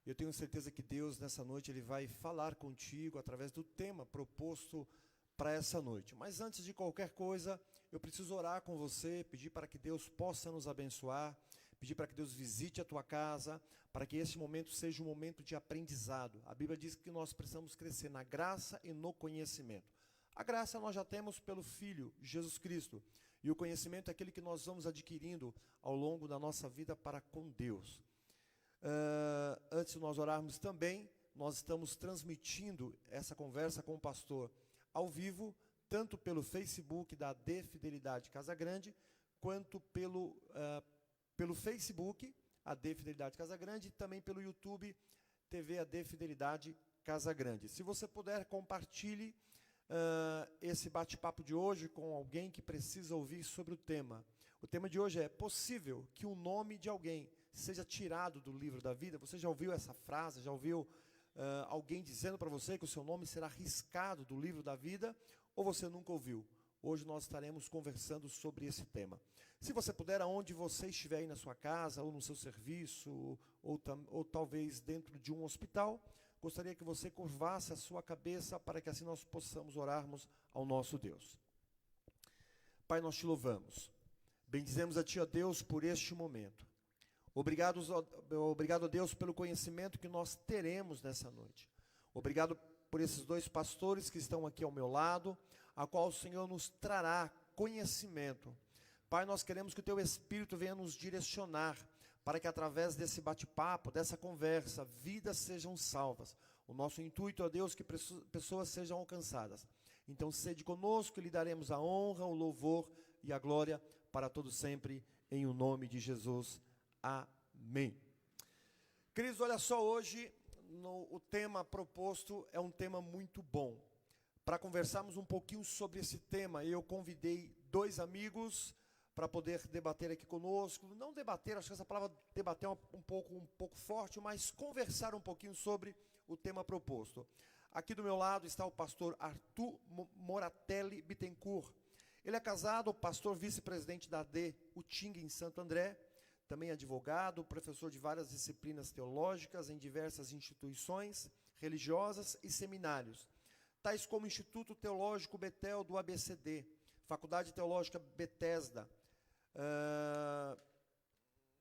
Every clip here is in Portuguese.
Eu tenho certeza que Deus, nessa noite, Ele vai falar contigo através do tema proposto para essa noite. Mas antes de qualquer coisa, eu preciso orar com você, pedir para que Deus possa nos abençoar, pedir para que Deus visite a tua casa, para que esse momento seja um momento de aprendizado. A Bíblia diz que nós precisamos crescer na graça e no conhecimento. A graça nós já temos pelo Filho, Jesus Cristo. E o conhecimento é aquele que nós vamos adquirindo ao longo da nossa vida para com Deus. Antes de nós orarmos também, nós estamos transmitindo essa conversa com o pastor ao vivo, tanto pelo Facebook da AD Fidelidade Casa Grande, quanto pelo Facebook, AD Fidelidade Casa Grande, e também pelo YouTube, TV AD Fidelidade Casa Grande. Se você puder, compartilhe esse bate-papo de hoje com alguém que precisa ouvir sobre o tema. O tema de hoje é: possível que o nome de alguém seja tirado do livro da vida? Você já ouviu essa frase? Já ouviu alguém dizendo para você que o seu nome será riscado do livro da vida? Ou você nunca ouviu? Hoje nós estaremos conversando sobre esse tema. Se você puder, aonde você estiver aí na sua casa, ou no seu serviço, ou talvez dentro de um hospital, gostaria que você curvasse a sua cabeça para que assim nós possamos orarmos ao nosso Deus. Pai, nós te louvamos. Bendizemos a Ti, ó Deus, por este momento. Obrigado, a Deus, pelo conhecimento que nós teremos nessa noite. Obrigado por esses dois pastores que estão aqui ao meu lado, a qual o Senhor nos trará conhecimento. Pai, nós queremos que o Teu Espírito venha nos direcionar, para que através desse bate-papo, dessa conversa, vidas sejam salvas. O nosso intuito, ó Deus, que pessoas sejam alcançadas. Então, sede conosco, e lhe daremos a honra, o louvor e a glória para todos sempre, em o nome de Jesus. Amém. Queridos, olha só, hoje o tema proposto é um tema muito bom. Para conversarmos um pouquinho sobre esse tema, eu convidei dois amigos para poder debater aqui conosco. Não debater, acho que essa palavra debater é um pouco forte, mas conversar um pouquinho sobre o tema proposto. Aqui do meu lado está o pastor Arthur Moratelli Bittencourt. Ele é casado, pastor vice-presidente da AD Utinga, em Santo André, também advogado, professor de várias disciplinas teológicas em diversas instituições religiosas e seminários, tais como Instituto Teológico Betel do ABCD, Faculdade Teológica Bethesda,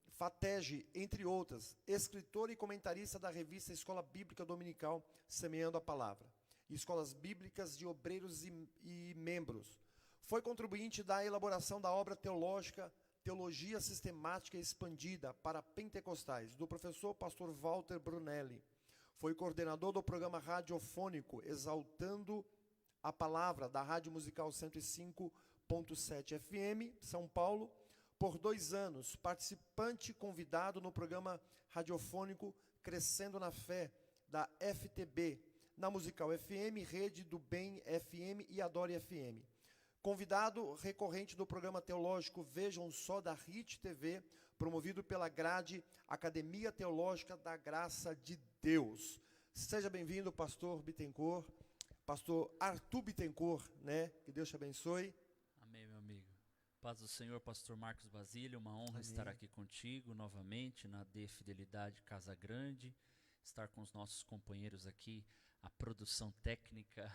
FATEG, entre outras, escritor e comentarista da revista Escola Bíblica Dominical, Semeando a Palavra, e Escolas Bíblicas de Obreiros e Membros. Foi contribuinte da elaboração da obra teológica Teologia Sistemática Expandida para Pentecostais, do professor pastor Walter Brunelli. Foi coordenador do programa radiofônico Exaltando a Palavra, da Rádio Musical 105.7 FM, São Paulo, por 2 anos, participante convidado no programa radiofônico Crescendo na Fé, da FTB, na Musical FM, Rede do Bem FM e Adore FM. Convidado recorrente do programa teológico Vejam Só, da RIT TV, promovido pela grade Academia Teológica da Graça de Deus. Seja bem-vindo, pastor Bittencourt, pastor Arthur Bittencourt, né? Que Deus te abençoe. Amém, meu amigo. Paz do Senhor, pastor Marcos Basílio, uma honra Amém. Estar aqui contigo novamente na AD Fidelidade Casa Grande, estar com os nossos companheiros aqui, a produção técnica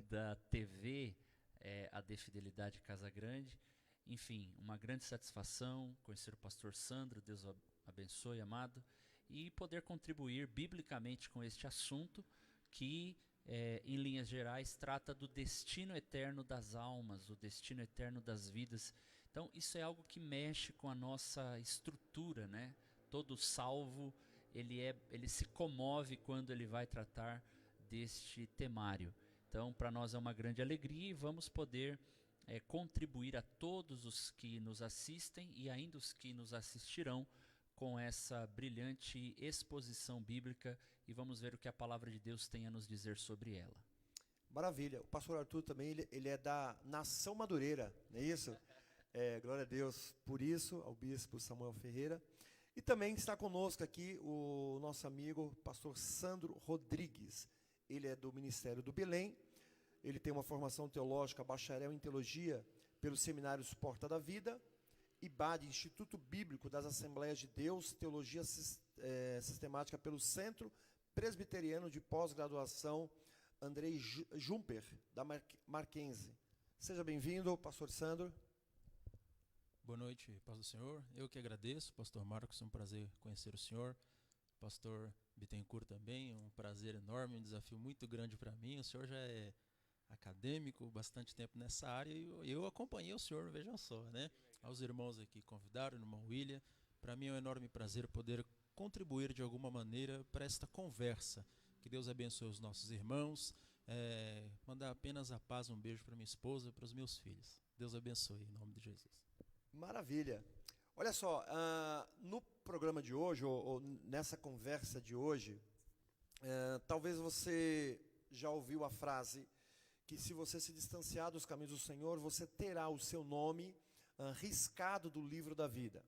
da TV, AD Fidelidade Casa Grande. Enfim, uma grande satisfação conhecer o pastor Sandro, Deus o abençoe, amado, e poder contribuir biblicamente com este assunto que, em linhas gerais, trata do destino eterno das almas, o destino eterno das vidas. Então, isso é algo que mexe com a nossa estrutura, né? Todo salvo, ele se comove quando ele vai tratar deste temário. Então, para nós é uma grande alegria e vamos poder contribuir a todos os que nos assistem e ainda os que nos assistirão com essa brilhante exposição bíblica, e vamos ver o que a palavra de Deus tem a nos dizer sobre ela. Maravilha. O pastor Arthur também, ele é da Nação Madureira, não é isso? Glória a Deus por isso, ao bispo Samuel Ferreira. E também está conosco aqui o nosso amigo pastor Sandro Rodrigues. Ele é do Ministério do Belém, ele tem uma formação teológica, bacharel em teologia pelos seminários Porta da Vida, IBAD, Instituto Bíblico das Assembleias de Deus, Teologia sistemática pelo Centro Presbiteriano de Pós-Graduação Andrei Jumper, da Mackenzie. Seja bem-vindo, pastor Sandro. Boa noite, paz do Senhor. Eu que agradeço, pastor Marcos, é um prazer conhecer o senhor. Pastor Bittencourt também, um prazer enorme, um desafio muito grande para mim. O senhor já é acadêmico, bastante tempo nessa área, e eu acompanhei o senhor, vejam só, né? Aos irmãos aqui convidaram, o irmão William, para mim é um enorme prazer poder contribuir de alguma maneira para esta conversa. Que Deus abençoe os nossos irmãos, mandar apenas a paz, um beijo para minha esposa, para os meus filhos. Deus abençoe, em nome de Jesus. Maravilha. Olha só, no programa de hoje, ou nessa conversa de hoje, talvez você já ouviu a frase que se você se distanciar dos caminhos do Senhor, você terá o seu nome riscado do livro da vida.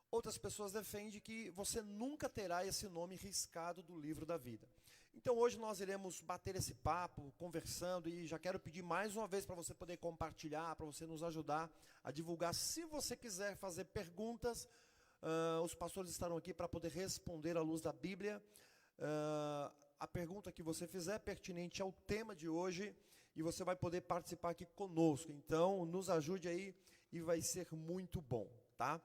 Outras pessoas defendem que você nunca terá esse nome riscado do livro da vida. Então hoje nós iremos bater esse papo, conversando, e já quero pedir mais uma vez para você poder compartilhar, para você nos ajudar a divulgar. Se você quiser fazer perguntas, os pastores estarão aqui para poder responder à luz da Bíblia. A pergunta que você fizer é pertinente ao tema de hoje, e você vai poder participar aqui conosco. Então nos ajude aí e vai ser muito bom, tá?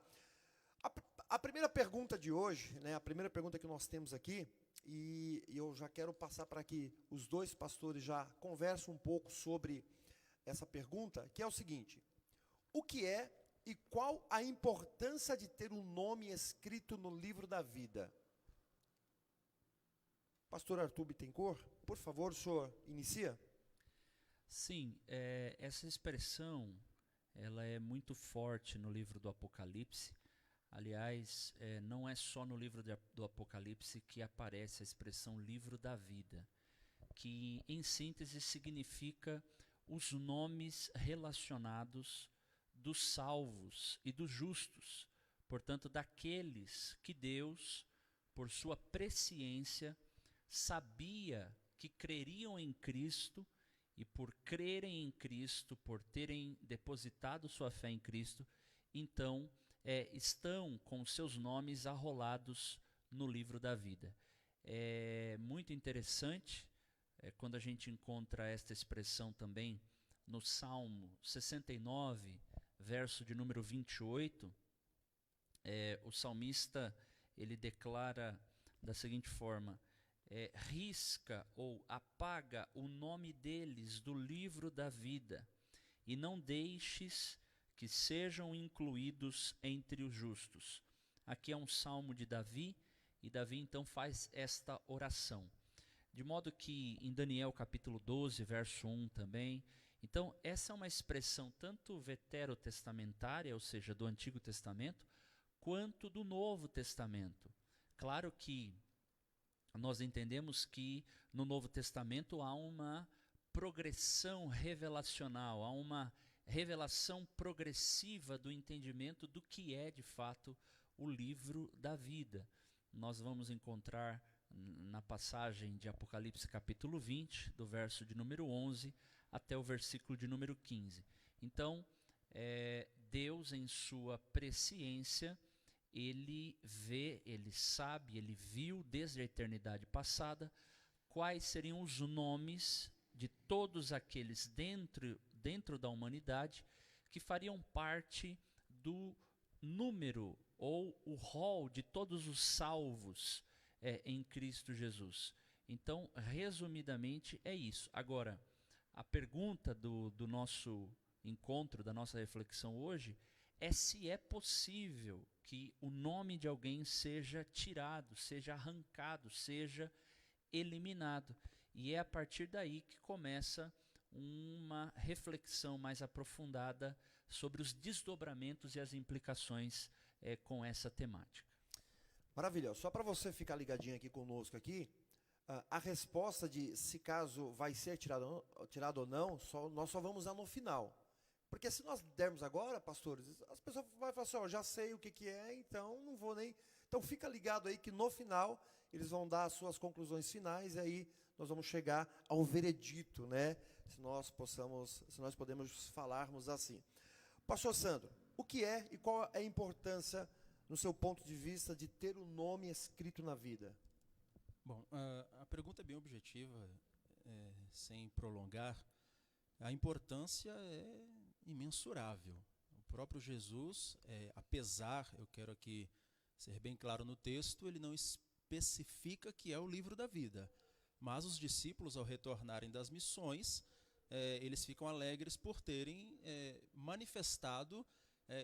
A primeira pergunta de hoje, né, a primeira pergunta que nós temos aqui, e eu já quero passar para que os dois pastores já conversem um pouco sobre essa pergunta, que é o seguinte: o que é e qual a importância de ter um nome escrito no livro da vida? Pastor Arthur Bittencourt, por favor, o senhor inicia? Sim, essa expressão, ela é muito forte no livro do Apocalipse. Aliás, não é só no livro do Apocalipse que aparece a expressão livro da vida, que em síntese significa os nomes relacionados dos salvos e dos justos, portanto, daqueles que Deus, por sua presciência, sabia que creriam em Cristo, e por crerem em Cristo, por terem depositado sua fé em Cristo, então estão com seus nomes arrolados no livro da vida. É muito interessante quando a gente encontra esta expressão também no Salmo 69, verso de número 28, o salmista ele declara da seguinte forma: risca ou apaga o nome deles do livro da vida, e não deixes que sejam incluídos entre os justos. Aqui é um salmo de Davi, e Davi então faz esta oração. De modo que em Daniel capítulo 12, verso 1 também, então essa é uma expressão tanto veterotestamentária, ou seja, do Antigo Testamento, quanto do Novo Testamento. Claro que nós entendemos que no Novo Testamento há uma progressão revelacional, há uma revelação progressiva do entendimento do que é de fato o livro da vida. Nós vamos encontrar na passagem de Apocalipse capítulo 20, do verso de número 11 até o versículo de número 15. Então, Deus em sua presciência, ele vê, ele sabe, ele viu desde a eternidade passada quais seriam os nomes de todos aqueles dentro da humanidade que fariam parte do número ou o rol de todos os salvos em Cristo Jesus. Então, resumidamente, é isso. Agora, a pergunta do nosso encontro, da nossa reflexão hoje, é se é possível que o nome de alguém seja tirado, seja arrancado, seja eliminado. E é a partir daí que começa uma reflexão mais aprofundada sobre os desdobramentos e as implicações com essa temática. Maravilha. Só para você ficar ligadinho aqui conosco aqui, a resposta de se caso vai ser tirado ou não, nós só vamos dar no final. Porque se nós dermos agora, pastores, as pessoas vão falar assim, já sei o que é, então não vou nem... Então fica ligado aí que no final eles vão dar as suas conclusões finais, e aí nós vamos chegar ao veredito, né? Se nós podemos falarmos assim. Pastor Sandro, o que é e qual é a importância no seu ponto de vista, de ter o nome escrito na vida? Bom, a pergunta é bem objetiva, sem prolongar. A importância é imensurável. O próprio Jesus, apesar, eu quero aqui ser bem claro no texto, ele não especifica que é o livro da vida. Mas os discípulos, ao retornarem das missões, eles ficam alegres por terem manifestado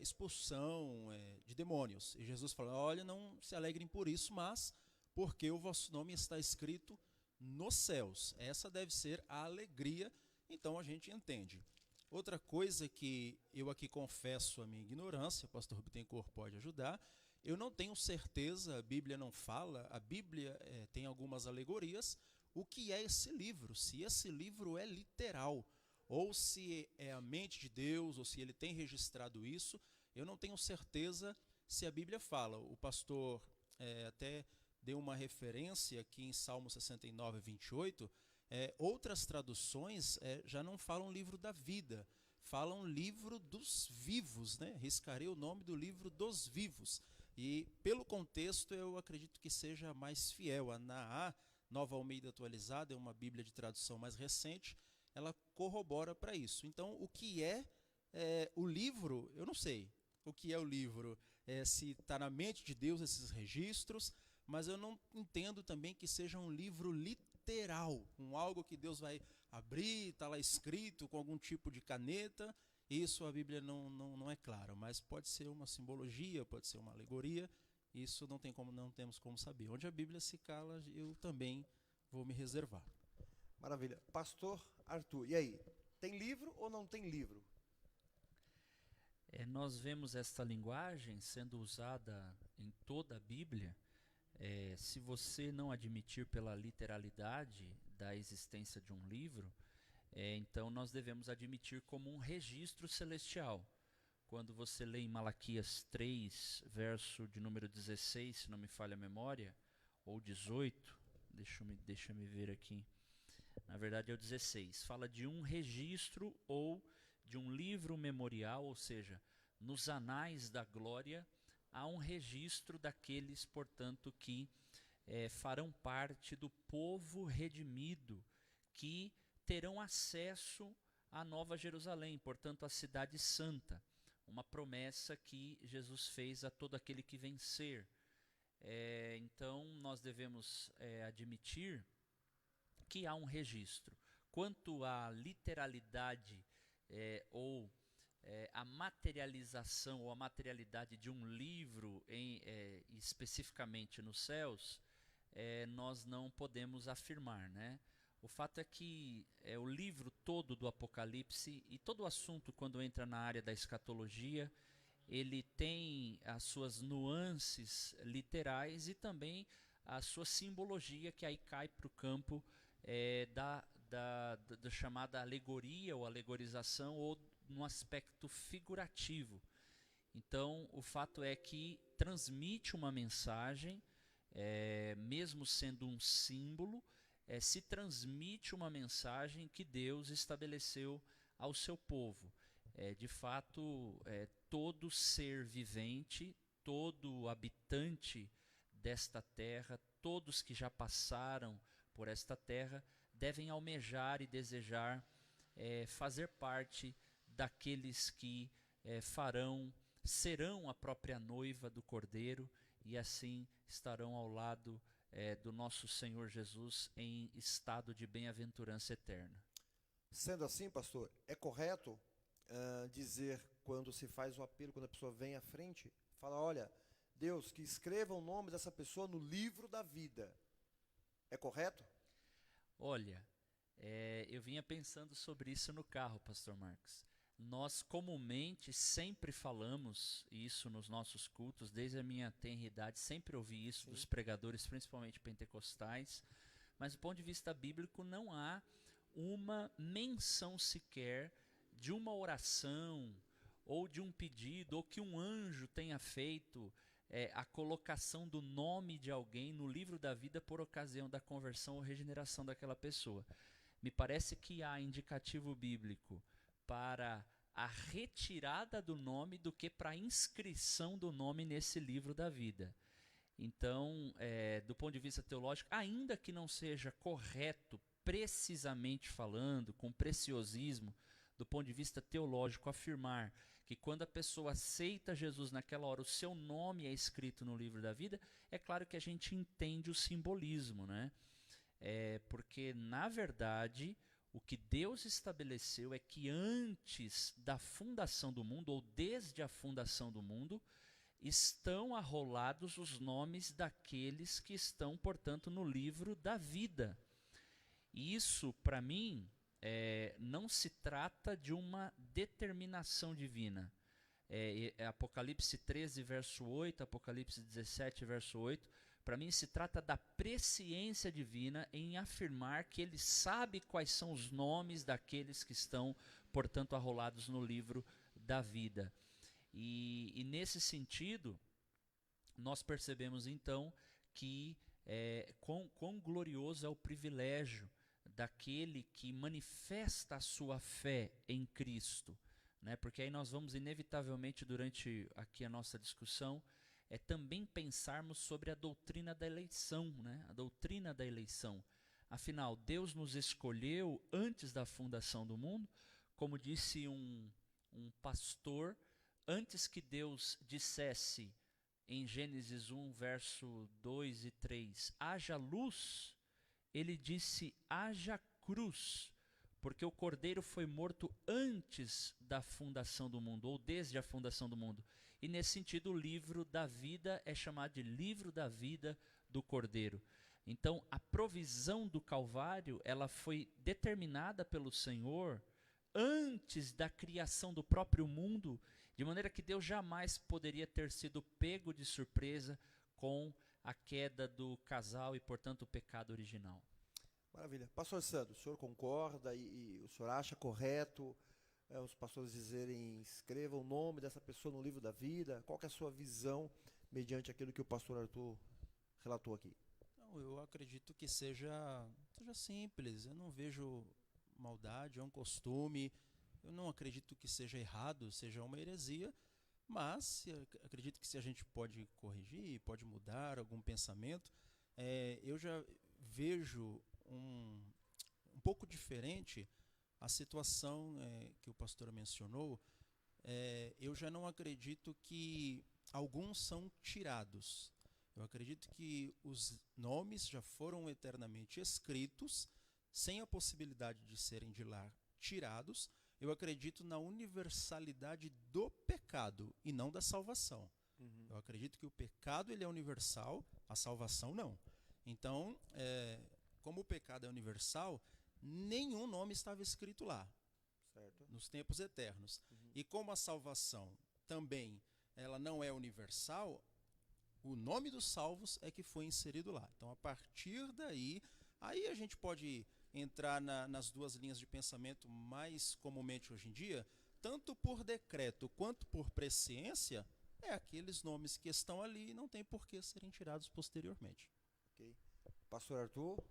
expulsão de demônios. E Jesus fala, olha, não se alegrem por isso, mas porque o vosso nome está escrito nos céus. Essa deve ser a alegria, então a gente entende. Outra coisa que eu aqui confesso a minha ignorância, o pastor Bittencourt pode ajudar, eu não tenho certeza, a Bíblia não fala, a Bíblia tem algumas alegorias, o que é esse livro, se esse livro é literal, ou se é a mente de Deus, ou se ele tem registrado isso, eu não tenho certeza se a Bíblia fala. O pastor até deu uma referência aqui em Salmo 69, 28, outras traduções já não falam livro da vida, falam livro dos vivos, né? Riscarei o nome do livro dos vivos. E pelo contexto eu acredito que seja mais fiel. A NAA, Nova Almeida Atualizada, é uma Bíblia de tradução mais recente, ela corrobora para isso. Então, o que é o livro, eu não sei. O que é o livro? Se está na mente de Deus esses registros, mas eu não entendo também que seja um livro literal, com algo que Deus vai abrir, está lá escrito com algum tipo de caneta. Isso a Bíblia não é clara, mas pode ser uma simbologia, pode ser uma alegoria, isso não temos como saber. Onde a Bíblia se cala, eu também vou me reservar. Maravilha. Pastor Arthur, e aí? Tem livro ou não tem livro? Nós vemos esta linguagem sendo usada em toda a Bíblia. Se você não admitir pela literalidade da existência de um livro, então nós devemos admitir como um registro celestial. Quando você lê em Malaquias 3, verso de número 16, se não me falha a memória, ou 18, deixa me ver aqui, na verdade é o 16, fala de um registro ou de um livro memorial, ou seja, nos anais da glória, há um registro daqueles, portanto, que farão parte do povo redimido, que terão acesso à Nova Jerusalém, portanto, à cidade santa, uma promessa que Jesus fez a todo aquele que vencer. Então, nós devemos admitir que há um registro. Quanto à literalidade ou a materialização ou a materialidade de um livro especificamente nos céus, nós não podemos afirmar, né? O fato é que o livro todo do Apocalipse e todo o assunto quando entra na área da escatologia, ele tem as suas nuances literais e também a sua simbologia, que aí cai para o campo da chamada alegoria ou alegorização, ou no aspecto figurativo. Então, o fato é que transmite uma mensagem, mesmo sendo um símbolo, se transmite uma mensagem que Deus estabeleceu ao seu povo. De fato, todo ser vivente, todo habitante desta terra, todos que já passaram por esta terra, devem almejar e desejar fazer parte daqueles que serão a própria noiva do Cordeiro e assim estarão ao lado do nosso Senhor Jesus em estado de bem-aventurança eterna. Sendo assim, pastor, é correto dizer, quando se faz o apelo, quando a pessoa vem à frente, fala, olha, Deus, que escreva o nome dessa pessoa no livro da vida. É correto? Olha, eu vinha pensando sobre isso no carro, pastor Marcos. Nós comumente sempre falamos isso nos nossos cultos, desde a minha tenra idade, sempre ouvi isso dos pregadores, principalmente pentecostais, mas do ponto de vista bíblico não há uma menção sequer de uma oração ou de um pedido, ou que um anjo tenha feito a colocação do nome de alguém no livro da vida por ocasião da conversão ou regeneração daquela pessoa. Me parece que há indicativo bíblico para a retirada do nome do que para a inscrição do nome nesse livro da vida. Então, do ponto de vista teológico, ainda que não seja correto, precisamente falando, com preciosismo, do ponto de vista teológico, afirmar que quando a pessoa aceita Jesus naquela hora, o seu nome é escrito no livro da vida, é claro que a gente entende o simbolismo, né? Porque, na verdade, o que Deus estabeleceu é que antes da fundação do mundo, ou desde a fundação do mundo, estão arrolados os nomes daqueles que estão, portanto, no livro da vida. E isso, para mim, não se trata de uma determinação divina. Apocalipse 13, verso 8, Apocalipse 17, verso 8, para mim se trata da presciência divina em afirmar que ele sabe quais são os nomes daqueles que estão, portanto, arrolados no livro da vida. E nesse sentido, nós percebemos então que quão glorioso é o privilégio daquele que manifesta a sua fé em Cristo, né? Porque aí nós vamos inevitavelmente, durante aqui a nossa discussão, também pensarmos sobre a doutrina da eleição, né? A doutrina da eleição. Afinal, Deus nos escolheu antes da fundação do mundo, como disse um pastor, antes que Deus dissesse em Gênesis 1, verso 2 e 3, haja luz, ele disse, haja cruz, porque o Cordeiro foi morto antes da fundação do mundo, ou desde a fundação do mundo. E nesse sentido, o livro da vida é chamado de livro da vida do Cordeiro. Então, a provisão do Calvário, ela foi determinada pelo Senhor antes da criação do próprio mundo, de maneira que Deus jamais poderia ter sido pego de surpresa com a queda do casal e, portanto, o pecado original. Maravilha. Pastor Sandro, o senhor concorda e o senhor acha correto os pastores dizerem, escreva o nome dessa pessoa no livro da vida? Qual que é a sua visão mediante aquilo que o pastor Arthur relatou aqui? Não, eu acredito que seja simples, eu não vejo maldade, é um costume, eu não acredito que seja errado, seja uma heresia, mas acredito que se a gente pode corrigir, pode mudar algum pensamento, eu já vejo um pouco diferente a situação que o pastor mencionou. Eu já não acredito que alguns são tirados. Eu acredito que os nomes já foram eternamente escritos, sem a possibilidade de serem de lá tirados. Eu acredito na universalidade do pecado e não da salvação. Uhum. Eu acredito que o pecado ele é universal, a salvação não. Então, como o pecado é universal, nenhum nome estava escrito lá, Certo. nos tempos eternos. Uhum. E como a salvação também ela não é universal, o nome dos salvos é que foi inserido lá. Então, a partir daí, aí a gente pode entrar nas duas linhas de pensamento mais comumente hoje em dia, tanto por decreto quanto por presciência, aqueles nomes que estão ali e não tem por que serem tirados posteriormente. Ok. Pastor Arthur?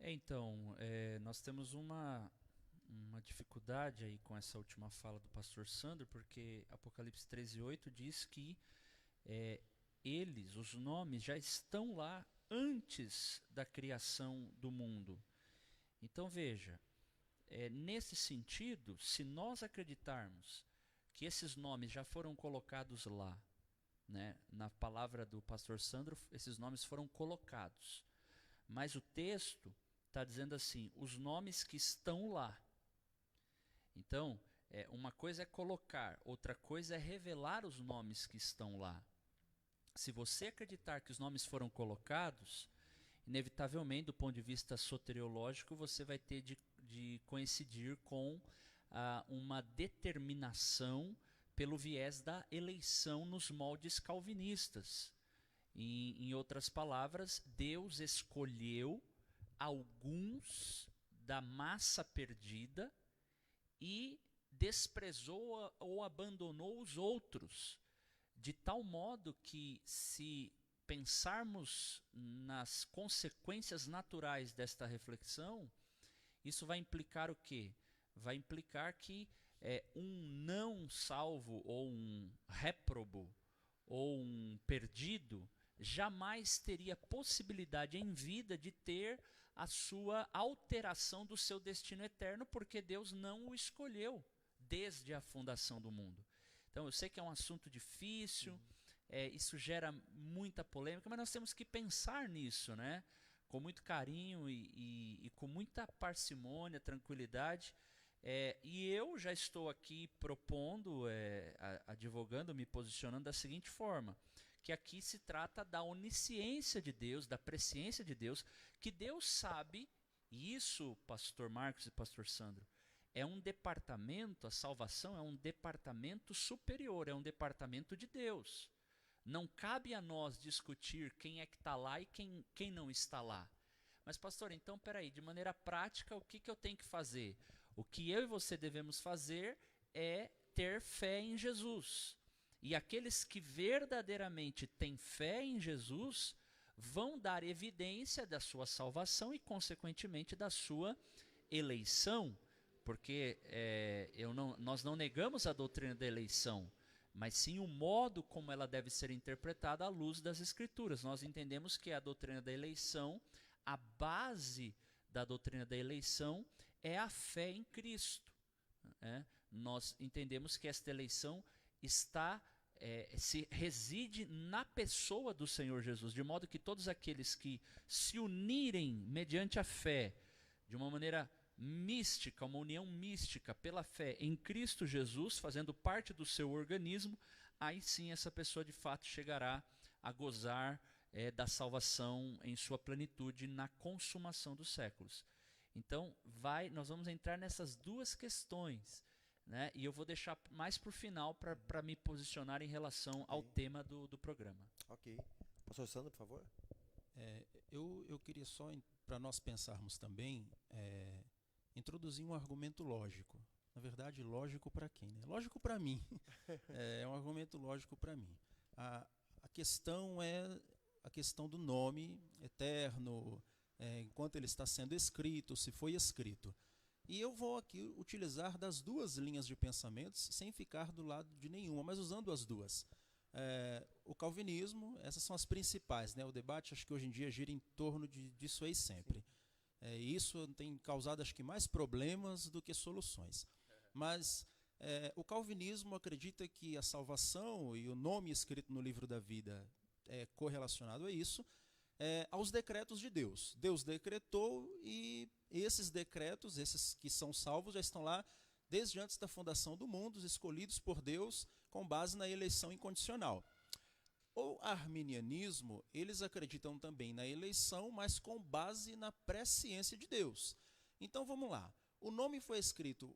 Então, nós temos uma dificuldade aí com essa última fala do pastor Sandro, porque Apocalipse 13:8 diz que os nomes já estão lá antes da criação do mundo. Então veja, nesse sentido, se nós acreditarmos que esses nomes já foram colocados lá, né, na palavra do pastor Sandro, esses nomes foram colocados, mas o texto está dizendo assim, os nomes que estão lá. Então, uma coisa é colocar, outra coisa é revelar os nomes que estão lá. Se você acreditar que os nomes foram colocados, inevitavelmente, do ponto de vista soteriológico, você vai ter de coincidir com uma determinação pelo viés da eleição nos moldes calvinistas. Em outras palavras, Deus escolheu alguns da massa perdida e desprezou ou abandonou os outros, de tal modo que, se pensarmos nas consequências naturais desta reflexão, isso vai implicar o quê? Vai implicar que um não salvo ou um réprobo ou um perdido jamais teria possibilidade em vida de ter a sua alteração do seu destino eterno, porque Deus não o escolheu desde a fundação do mundo. Então eu sei que é um assunto difícil, isso gera muita polêmica, mas nós temos que pensar nisso, né? Com muito carinho e com muita parcimônia, tranquilidade. E eu já estou aqui propondo, advogando, me posicionando da seguinte forma, que aqui se trata da onisciência de Deus, da presciência de Deus, que Deus sabe, e isso, pastor Marcos e pastor Sandro, é um departamento, a salvação é um departamento superior, é um departamento de Deus. Não cabe a nós discutir quem é que está lá e quem não está lá. Mas pastor, então peraí, de maneira prática, o que eu tenho que fazer? O que eu e você devemos fazer é ter fé em Jesus. E aqueles que verdadeiramente têm fé em Jesus vão dar evidência da sua salvação e, consequentemente, da sua eleição. Porque nós não negamos a doutrina da eleição, mas sim o modo como ela deve ser interpretada à luz das Escrituras. Nós entendemos que a doutrina da eleição, a base da doutrina da eleição é a fé em Cristo. Nós entendemos que esta eleição reside na pessoa do Senhor Jesus, de modo que todos aqueles que se unirem mediante a fé, de uma maneira mística, uma união mística pela fé em Cristo Jesus, fazendo parte do seu organismo, aí sim essa pessoa de fato chegará a gozar da salvação em sua plenitude na consumação dos séculos. Então nós vamos entrar nessas duas questões, né? E eu vou deixar mais para o final para me posicionar em relação ao tema do programa. Ok. Pastor Sandro, por favor. Eu queria só, para nós pensarmos também, introduzir um argumento lógico. Na verdade, lógico para quem? Né? Lógico para mim. É um argumento lógico para mim. A questão é a questão do nome eterno, enquanto ele está sendo escrito, se foi escrito. E eu vou aqui utilizar das duas linhas de pensamentos, sem ficar do lado de nenhuma, mas usando as duas. O calvinismo, essas são as principais, né? O debate, acho que hoje em dia, gira em torno disso aí sempre. Isso tem causado, acho que, mais problemas do que soluções. Mas o calvinismo acredita que a salvação e o nome escrito no livro da vida é correlacionado a isso, aos decretos de Deus. Deus decretou e esses decretos, esses que são salvos, já estão lá desde antes da fundação do mundo, escolhidos por Deus com base na eleição incondicional. O arminianismo, eles acreditam também na eleição, mas com base na presciência de Deus. Então vamos lá. O nome foi escrito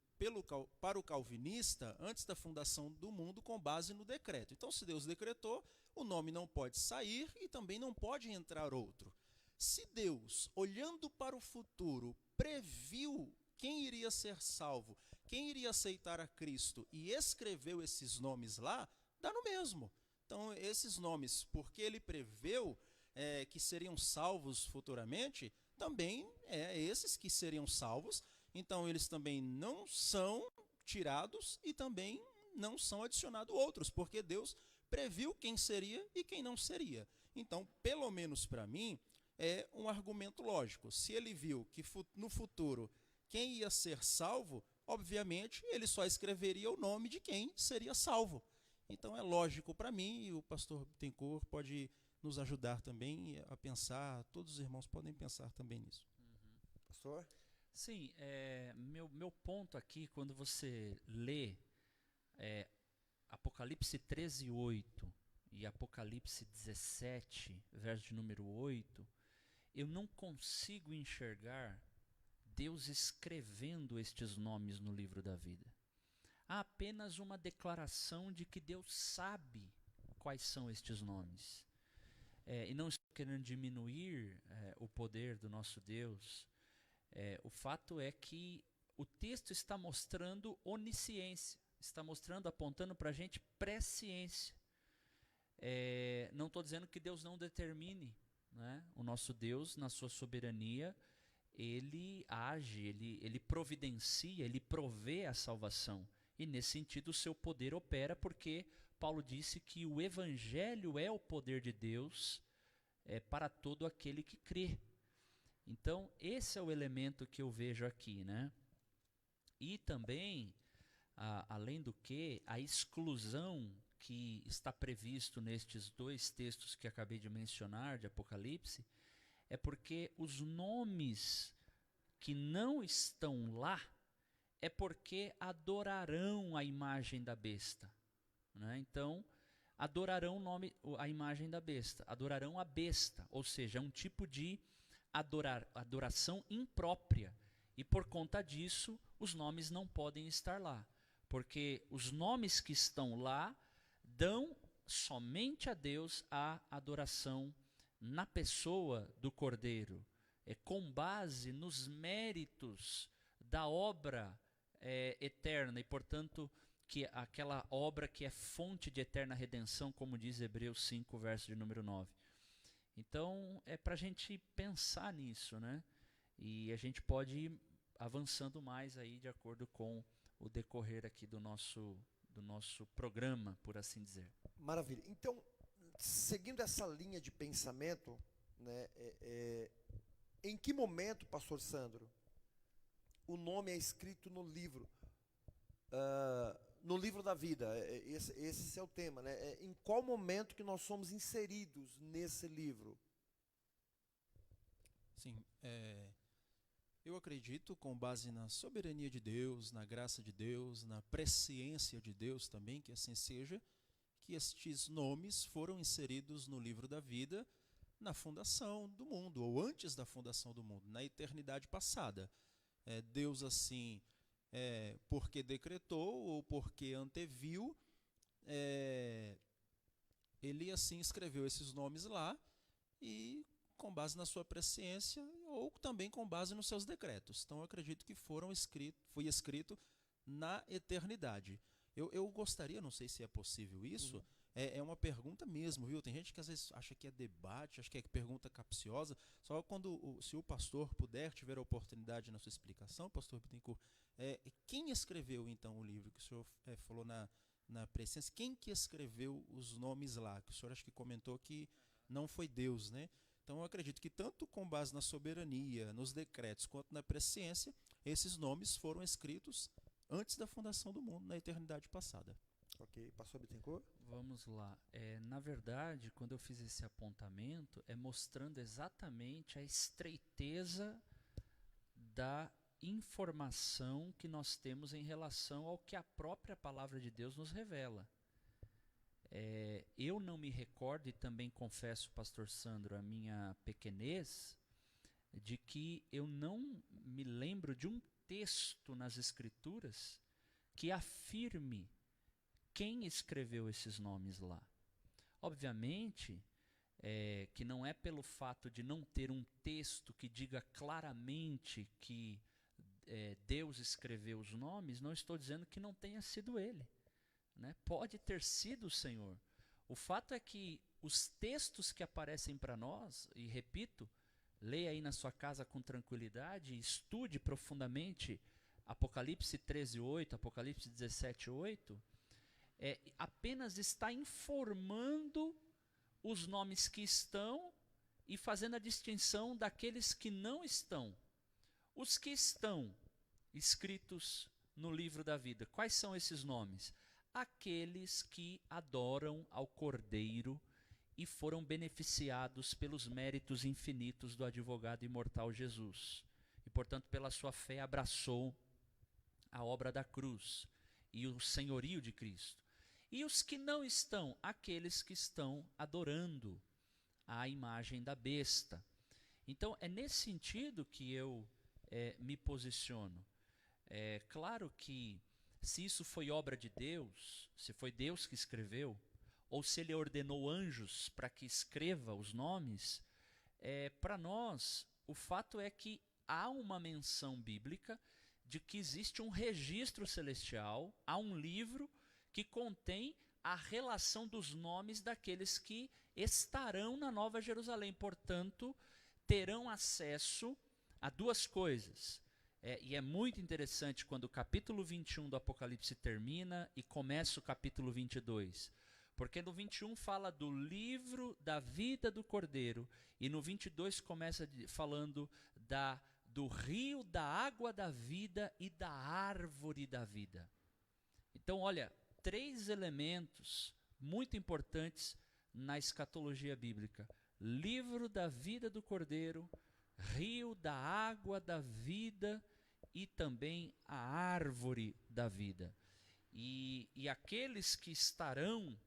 para o calvinista antes da fundação do mundo com base no decreto. Então, se Deus decretou, o nome não pode sair e também não pode entrar outro. Se Deus, olhando para o futuro, previu quem iria ser salvo, quem iria aceitar a Cristo e escreveu esses nomes lá, dá no mesmo. Então, esses nomes, porque ele preveu que seriam salvos futuramente, também esses que seriam salvos. Então, eles também não são tirados e também não são adicionados outros, porque Deus previu quem seria e quem não seria. Então, pelo menos para mim, é um argumento lógico. Se ele viu que no futuro quem ia ser salvo, obviamente, ele só escreveria o nome de quem seria salvo. Então, é lógico para mim, e o pastor Bittencourt pode nos ajudar também a pensar, todos os irmãos podem pensar também nisso. Pastor? Sim, meu ponto aqui, quando você lê Apocalipse 13:8 e Apocalipse 17, verso de número 8, eu não consigo enxergar Deus escrevendo estes nomes no livro da vida. Há apenas uma declaração de que Deus sabe quais são estes nomes. E não estou querendo diminuir o poder do nosso Deus. O fato é que o texto está mostrando onisciência, está mostrando, apontando para a gente presciência. Não estou dizendo que Deus não determine, né? O nosso Deus, na sua soberania, ele age, ele providencia, ele provê a salvação. E nesse sentido o seu poder opera, porque Paulo disse que o evangelho é o poder de Deus para todo aquele que crê. Então esse é o elemento que eu vejo aqui, né? E também, além do que, a exclusão que está previsto nestes dois textos que acabei de mencionar, de Apocalipse, é porque os nomes que não estão lá é porque adorarão a imagem da besta, né? Então, adorarão a imagem da besta, adorarão a besta, ou seja, é um tipo de adoração imprópria. E por conta disso, os nomes não podem estar lá, porque os nomes que estão lá dão somente a Deus a adoração na pessoa do Cordeiro, com base nos méritos da obra eterna, e portanto, que aquela obra que é fonte de eterna redenção, como diz Hebreus 5, verso de número 9. Então, é para a gente pensar nisso, né? E a gente pode ir avançando mais aí de acordo com o decorrer aqui do nosso programa, por assim dizer. Maravilha. Então, seguindo essa linha de pensamento, né, em que momento, pastor Sandro, o nome é escrito no livro da vida? Esse é o tema, né? Em qual momento que nós somos inseridos nesse livro? Sim, eu acredito, com base na soberania de Deus, na graça de Deus, na presciência de Deus também, que assim seja, que estes nomes foram inseridos no livro da vida na fundação do mundo, ou antes da fundação do mundo, na eternidade passada. Deus assim, porque decretou ou porque anteviu, ele assim escreveu esses nomes lá, e com base na sua presciência, ou também com base nos seus decretos. Então eu acredito que foi escrito na eternidade. Eu gostaria, não sei se é possível isso, é uma pergunta mesmo, viu? Tem gente que às vezes acha que é debate, acha que é pergunta capciosa. Só se o pastor puder, tiver a oportunidade na sua explicação, pastor Bittencourt, quem escreveu então o livro que o senhor falou na presciência? Quem que escreveu os nomes lá? Que o senhor acho que comentou que não foi Deus, né? Então eu acredito que tanto com base na soberania, nos decretos, quanto na presciência, esses nomes foram escritos antes da fundação do mundo, na eternidade passada. Ok, pastor Bittencourt? Vamos lá. Na verdade, quando eu fiz esse apontamento, mostrando exatamente a estreiteza da informação que nós temos em relação ao que a própria palavra de Deus nos revela. Eu não me recordo, e também confesso, pastor Sandro, a minha pequenez, de que eu não me lembro de um texto nas Escrituras que afirme quem escreveu esses nomes lá. Obviamente, que não é pelo fato de não ter um texto que diga claramente que Deus escreveu os nomes, não estou dizendo que não tenha sido ele, né? Pode ter sido o Senhor. O fato é que os textos que aparecem para nós, e repito, leia aí na sua casa com tranquilidade, estude profundamente Apocalipse 13:8, Apocalipse 17:8, apenas está informando os nomes que estão e fazendo a distinção daqueles que não estão. Os que estão escritos no livro da vida, quais são esses nomes? Aqueles que adoram ao Cordeiro e foram beneficiados pelos méritos infinitos do advogado imortal Jesus. E, portanto, pela sua fé abraçou a obra da cruz e o senhorio de Cristo. E os que não estão, aqueles que estão adorando a imagem da besta. Então, é nesse sentido que eu me posiciono. Claro que, se isso foi obra de Deus, se foi Deus que escreveu, ou se ele ordenou anjos para que escreva os nomes, para nós, o fato é que há uma menção bíblica de que existe um registro celestial, há um livro que contém a relação dos nomes daqueles que estarão na Nova Jerusalém. Portanto, terão acesso a duas coisas. E é muito interessante quando o capítulo 21 do Apocalipse termina e começa o capítulo 22. Porque no 21 fala do livro da vida do Cordeiro e no 22 começa falando do rio da água da vida e da árvore da vida. Então, olha, 3 elementos muito importantes na escatologia bíblica: livro da vida do Cordeiro, rio da água da vida e também a árvore da vida. E aqueles que estarão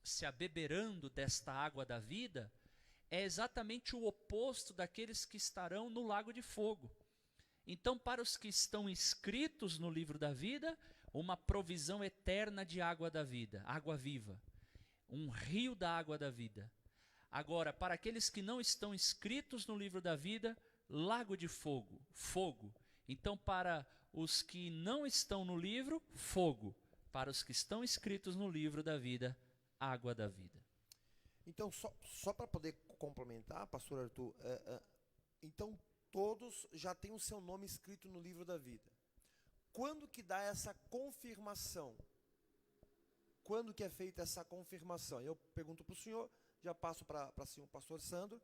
se abeberando desta água da vida é exatamente o oposto daqueles que estarão no lago de fogo. Então, para os que estão inscritos no livro da vida, uma provisão eterna de água da vida, água viva, um rio da água da vida. Agora, para aqueles que não estão inscritos no livro da vida, lago de fogo, fogo. Então, para os que não estão no livro, fogo. Para os que estão inscritos no livro da vida, água da vida. Então, só para poder complementar, pastor Arthur, então todos já têm o seu nome escrito no livro da vida. Quando que dá essa confirmação? Quando que é feita essa confirmação? Eu pergunto para o senhor, já passo para o pastor Sandro.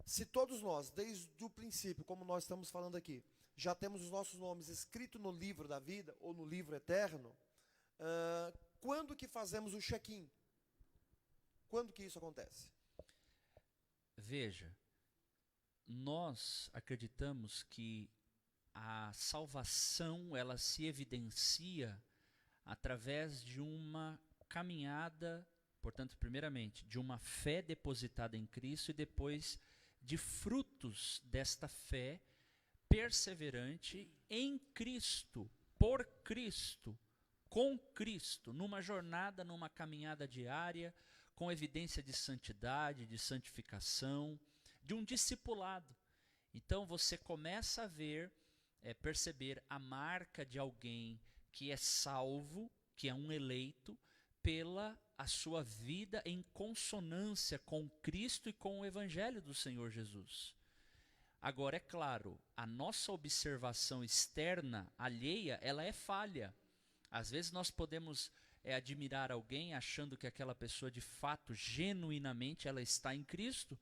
Se todos nós, desde o princípio, como nós estamos falando aqui, já temos os nossos nomes escritos no livro da vida, ou no livro eterno, quando que fazemos o check-in? Quando que isso acontece? Veja, nós acreditamos que a salvação, ela se evidencia através de uma caminhada, portanto, primeiramente, de uma fé depositada em Cristo e depois de frutos desta fé perseverante em Cristo, por Cristo, com Cristo, numa jornada, numa caminhada diária, com evidência de santidade, de santificação, de um discipulado. Então você começa a ver, perceber a marca de alguém que é salvo, que é um eleito, pela a sua vida em consonância com Cristo e com o Evangelho do Senhor Jesus. Agora, é claro, a nossa observação externa, alheia, ela é falha. Às vezes nós podemos admirar alguém achando que aquela pessoa de fato, genuinamente, ela está em Cristo,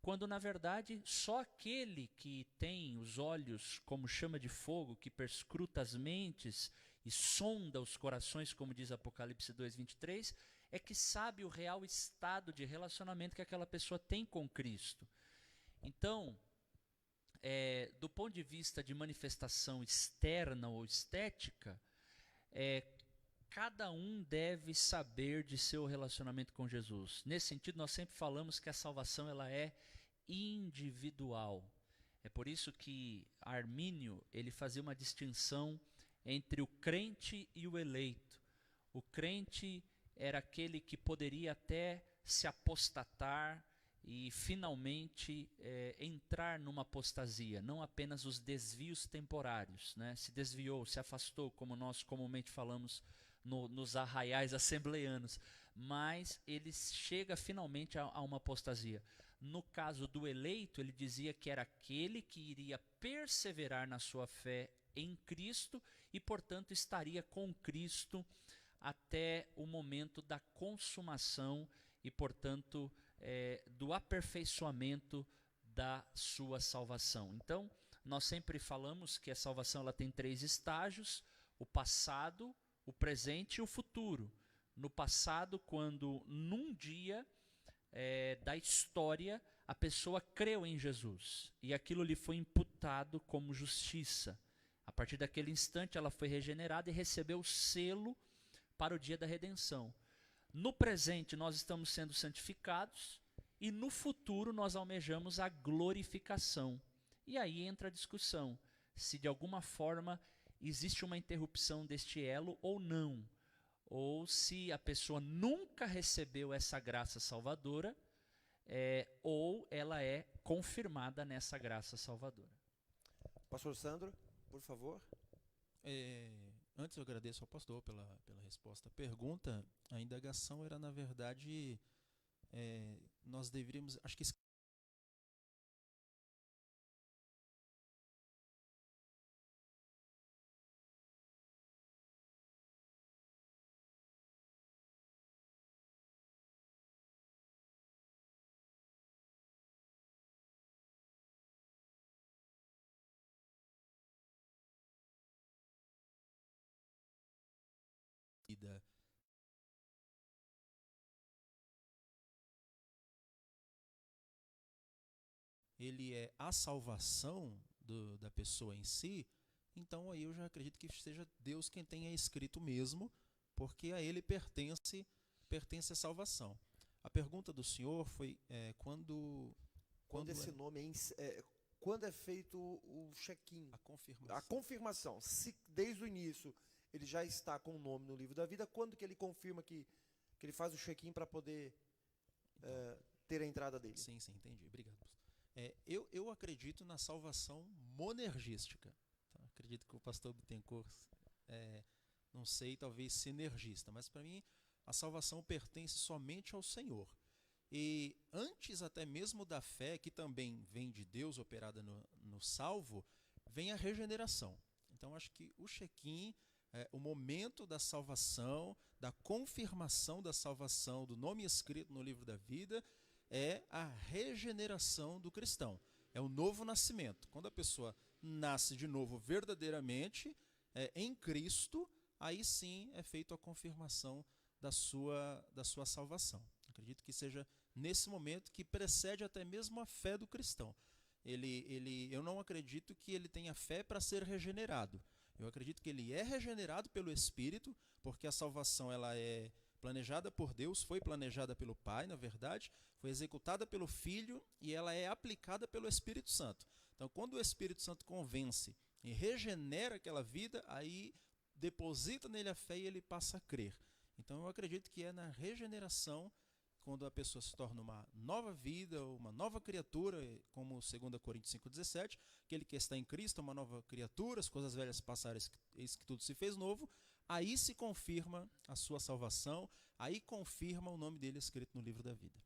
quando na verdade só aquele que tem os olhos como chama de fogo, que perscruta as mentes e sonda os corações, como diz Apocalipse 2:23, é que sabe o real estado de relacionamento que aquela pessoa tem com Cristo. Então, do ponto de vista de manifestação externa ou estética, cada um deve saber de seu relacionamento com Jesus. Nesse sentido, nós sempre falamos que a salvação ela é individual. É por isso que Armínio ele fazia uma distinção entre o crente e o eleito. O crente era aquele que poderia até se apostatar e finalmente entrar numa apostasia, não apenas os desvios temporários, né? Se desviou, se afastou, como nós comumente falamos nos arraiais assembleianos, mas ele chega finalmente a uma apostasia. No caso do eleito, ele dizia que era aquele que iria perseverar na sua fé em Cristo e, portanto, estaria com Cristo até o momento da consumação e, portanto, do aperfeiçoamento da sua salvação. Então, nós sempre falamos que a salvação ela tem 3 estágios: o passado, o presente e o futuro. No passado, quando num dia da história a pessoa creu em Jesus e aquilo lhe foi imputado como justiça. A partir daquele instante ela foi regenerada e recebeu o selo para o dia da redenção. No presente nós estamos sendo santificados e no futuro nós almejamos a glorificação. E aí entra a discussão se de alguma forma existe uma interrupção deste elo ou não, ou se a pessoa nunca recebeu essa graça salvadora, ou ela é confirmada nessa graça salvadora. Pastor Sandro, por favor. Antes eu agradeço ao pastor pela resposta à pergunta. A indagação era, na verdade, nós deveríamos, acho que vida. Ele é a salvação da pessoa em si, então aí eu já acredito que seja Deus quem tenha escrito mesmo, porque a ele pertence a salvação. A pergunta do senhor foi Quando esse nome quando é feito o check-in, a confirmação, se desde o início ele já está com o nome no livro da vida, quando que ele confirma que ele faz o check-in para poder ter a entrada dele? Sim, entendi. Obrigado, pastor. Eu acredito na salvação monergística. Tá? Acredito que o pastor Bittencourt, não sei, talvez sinergista, mas para mim a salvação pertence somente ao Senhor. E antes até mesmo da fé, que também vem de Deus, operada no salvo, vem a regeneração. Então acho que o check-in, o momento da salvação, da confirmação da salvação, do nome escrito no livro da vida, é a regeneração do cristão. É o novo nascimento. Quando a pessoa nasce de novo verdadeiramente, em Cristo, aí sim é feita a confirmação da sua salvação. Acredito que seja nesse momento que precede até mesmo a fé do cristão. Eu não acredito que ele tenha fé para ser regenerado. Eu acredito que ele é regenerado pelo Espírito, porque a salvação ela é planejada por Deus, foi planejada pelo Pai, na verdade, foi executada pelo Filho e ela é aplicada pelo Espírito Santo. Então, quando o Espírito Santo convence e regenera aquela vida, aí deposita nele a fé e ele passa a crer. Então, eu acredito que é na regeneração, quando a pessoa se torna uma nova vida, uma nova criatura, como 2 Coríntios 5,17, aquele que está em Cristo é uma nova criatura, as coisas velhas passaram, eis que tudo se fez novo, aí se confirma a sua salvação, aí confirma o nome dele escrito no livro da vida.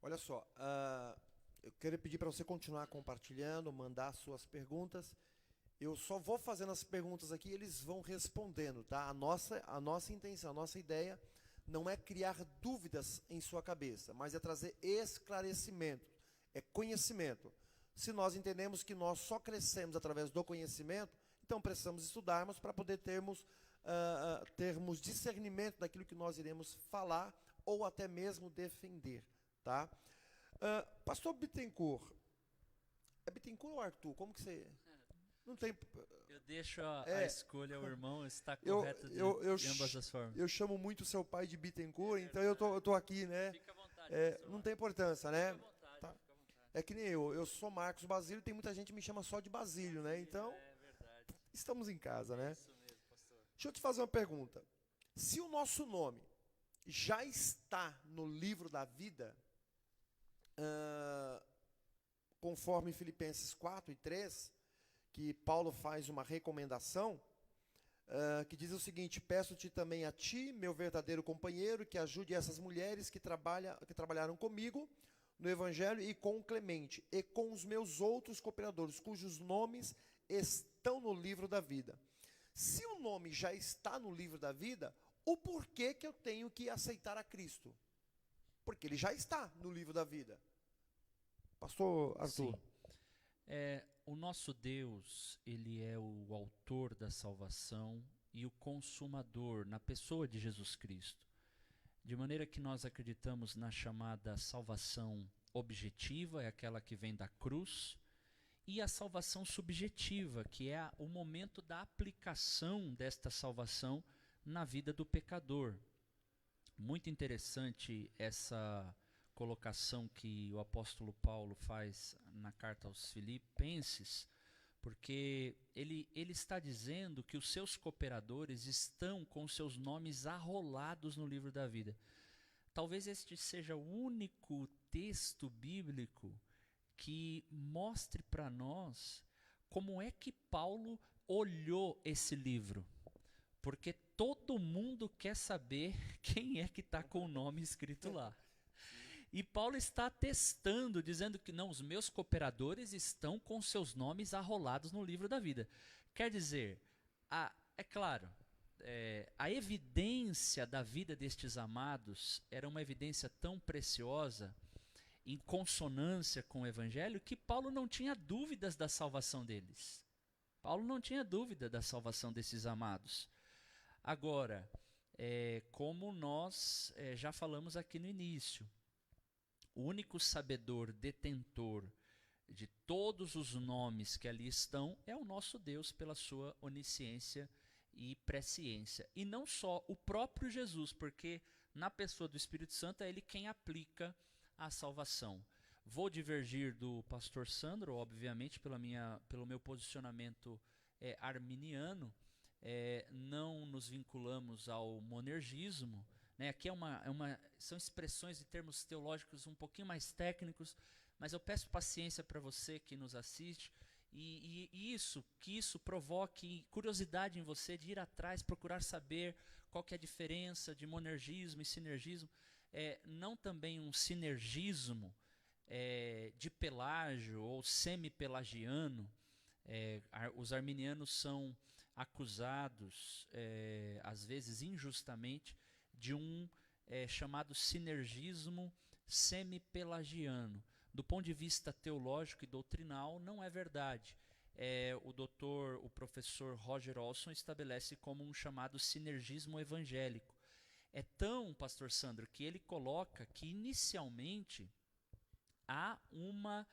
Olha só, eu quero pedir para você continuar compartilhando, mandar suas perguntas. Eu só vou fazendo as perguntas aqui e eles vão respondendo, tá? A nossa intenção, a nossa ideia não é criar dúvidas em sua cabeça, mas é trazer esclarecimento, é conhecimento. Se nós entendemos que nós só crescemos através do conhecimento, então precisamos estudarmos para poder termos discernimento daquilo que nós iremos falar ou até mesmo defender, tá? Pastor Bittencourt, é Bittencourt ou Arthur? Como que você... Não tem... Eu deixo a escolha ao irmão, está correto de ambas as formas. Eu chamo muito seu pai de Bittencourt, então eu tô aqui, né? Fica à vontade. Não tem importância, né? Fica à vontade, tá. Fica à vontade. É que nem eu sou Marcos Basílio, tem muita gente que me chama só de Basílio, né? Então, É verdade. estamos em casa, né? Isso mesmo, pastor. Deixa eu te fazer uma pergunta. Se o nosso nome já está no livro da vida, conforme Filipenses 4:3, que Paulo faz uma recomendação, que diz o seguinte: peço-te também a ti, meu verdadeiro companheiro, que ajude essas mulheres que trabalharam comigo no Evangelho e com Clemente, e com os meus outros cooperadores, cujos nomes estão no livro da vida. Se o nome já está no livro da vida, o porquê que eu tenho que aceitar a Cristo? Porque ele já está no livro da vida. Pastor Arthur. Sim. O nosso Deus, ele é o autor da salvação e o consumador na pessoa de Jesus Cristo. De maneira que nós acreditamos na chamada salvação objetiva, é aquela que vem da cruz, e a salvação subjetiva, que é o momento da aplicação desta salvação na vida do pecador. Muito interessante essa colocação que o apóstolo Paulo faz na carta aos Filipenses, porque ele está dizendo que os seus cooperadores estão com seus nomes arrolados no livro da vida. Talvez este seja o único texto bíblico que mostre para nós como é que Paulo olhou esse livro. Porque todo mundo quer saber quem é que está com o nome escrito lá. E Paulo está atestando, dizendo que não, os meus cooperadores estão com seus nomes arrolados no livro da vida. Quer dizer, é claro, a evidência da vida destes amados era uma evidência tão preciosa, em consonância com o Evangelho, que Paulo não tinha dúvidas da salvação deles. Paulo não tinha dúvida da salvação desses amados. Agora, como nós já falamos aqui no início, o único sabedor, detentor de todos os nomes que ali estão é o nosso Deus pela sua onisciência e presciência. E não só o próprio Jesus, porque na pessoa do Espírito Santo é ele quem aplica a salvação. Vou divergir do pastor Sandro, obviamente, pelo meu posicionamento arminiano. Não nos vinculamos ao monergismo, né? Aqui são expressões e termos teológicos um pouquinho mais técnicos, mas eu peço paciência para você que nos assiste e que isso provoque curiosidade em você de ir atrás, procurar saber qual que é a diferença de monergismo e sinergismo. Não também um sinergismo de Pelágio ou semi-pelagiano. Os arminianos são acusados, às vezes injustamente, de um chamado sinergismo semi-pelagiano. Do ponto de vista teológico e doutrinal, não é verdade. O professor Roger Olson estabelece como um chamado sinergismo evangélico. Pastor Sandro, que ele coloca que inicialmente há uma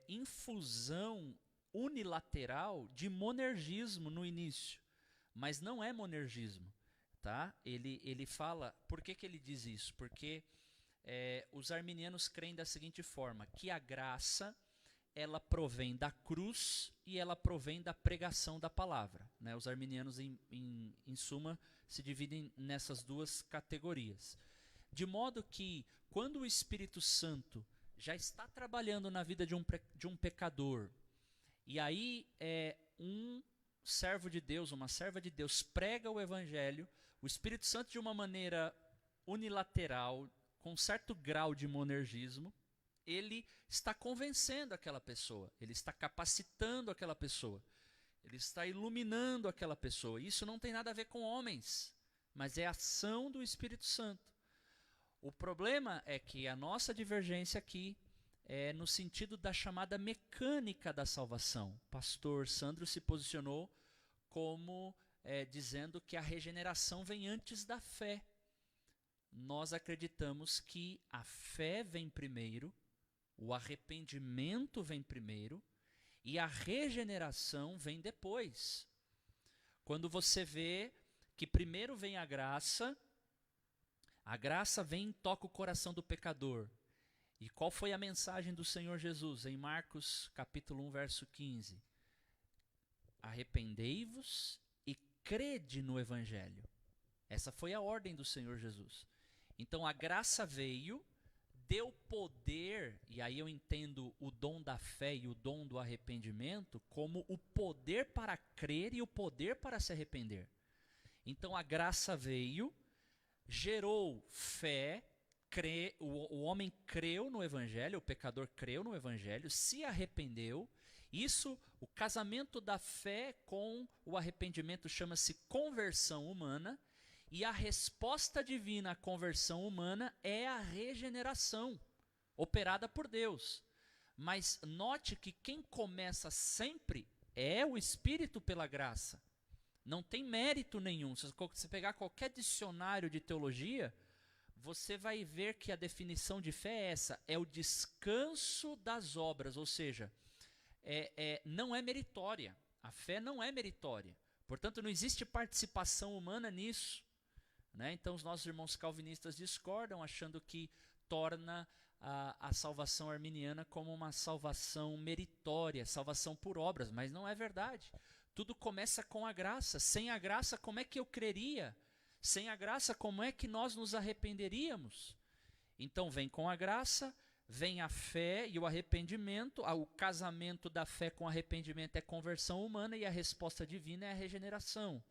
infusão unilateral de monergismo no início, mas não é monergismo, tá? Ele fala, por que ele diz isso? Porque os arminianos creem da seguinte forma, que a graça ela provém da cruz e ela provém da pregação da palavra, né? Os arminianos, em suma, se dividem nessas duas categorias. De modo que, quando o Espírito Santo já está trabalhando na vida de um pecador, e aí um servo de Deus, uma serva de Deus prega o Evangelho, o Espírito Santo, de uma maneira unilateral, com um certo grau de monergismo, ele está convencendo aquela pessoa, ele está capacitando aquela pessoa, ele está iluminando aquela pessoa. Isso não tem nada a ver com homens, mas é a ação do Espírito Santo. O problema é que a nossa divergência aqui é no sentido da chamada mecânica da salvação. Pastor Sandro se posicionou como dizendo que a regeneração vem antes da fé. Nós acreditamos que a fé vem primeiro, o arrependimento vem primeiro e a regeneração vem depois. Quando você vê que primeiro vem a graça vem e toca o coração do pecador. E qual foi a mensagem do Senhor Jesus em Marcos capítulo 1, verso 15? Arrependei-vos e crede no Evangelho. Essa foi a ordem do Senhor Jesus. Então a graça veio, deu poder, e aí eu entendo o dom da fé e o dom do arrependimento como o poder para crer e o poder para se arrepender. Então a graça veio, gerou fé, o homem creu no Evangelho, o pecador creu no Evangelho, se arrependeu. Isso, o casamento da fé com o arrependimento chama-se conversão humana, e a resposta divina à conversão humana é a regeneração, operada por Deus. Mas note que quem começa sempre é o Espírito pela graça. Não tem mérito nenhum. Se você pegar qualquer dicionário de teologia, você vai ver que a definição de fé é essa, é o descanso das obras, ou seja, não é meritória. A fé não é meritória. Portanto, não existe participação humana nisso. Né? Então, os nossos irmãos calvinistas discordam, achando que torna a salvação arminiana como uma salvação meritória, salvação por obras, mas não é verdade. Tudo começa com a graça. Sem a graça, como é que eu creria? Sem a graça, como é que nós nos arrependeríamos? Então, vem com a graça, vem a fé e o arrependimento. O casamento da fé com o arrependimento é conversão humana e a resposta divina é a regeneração.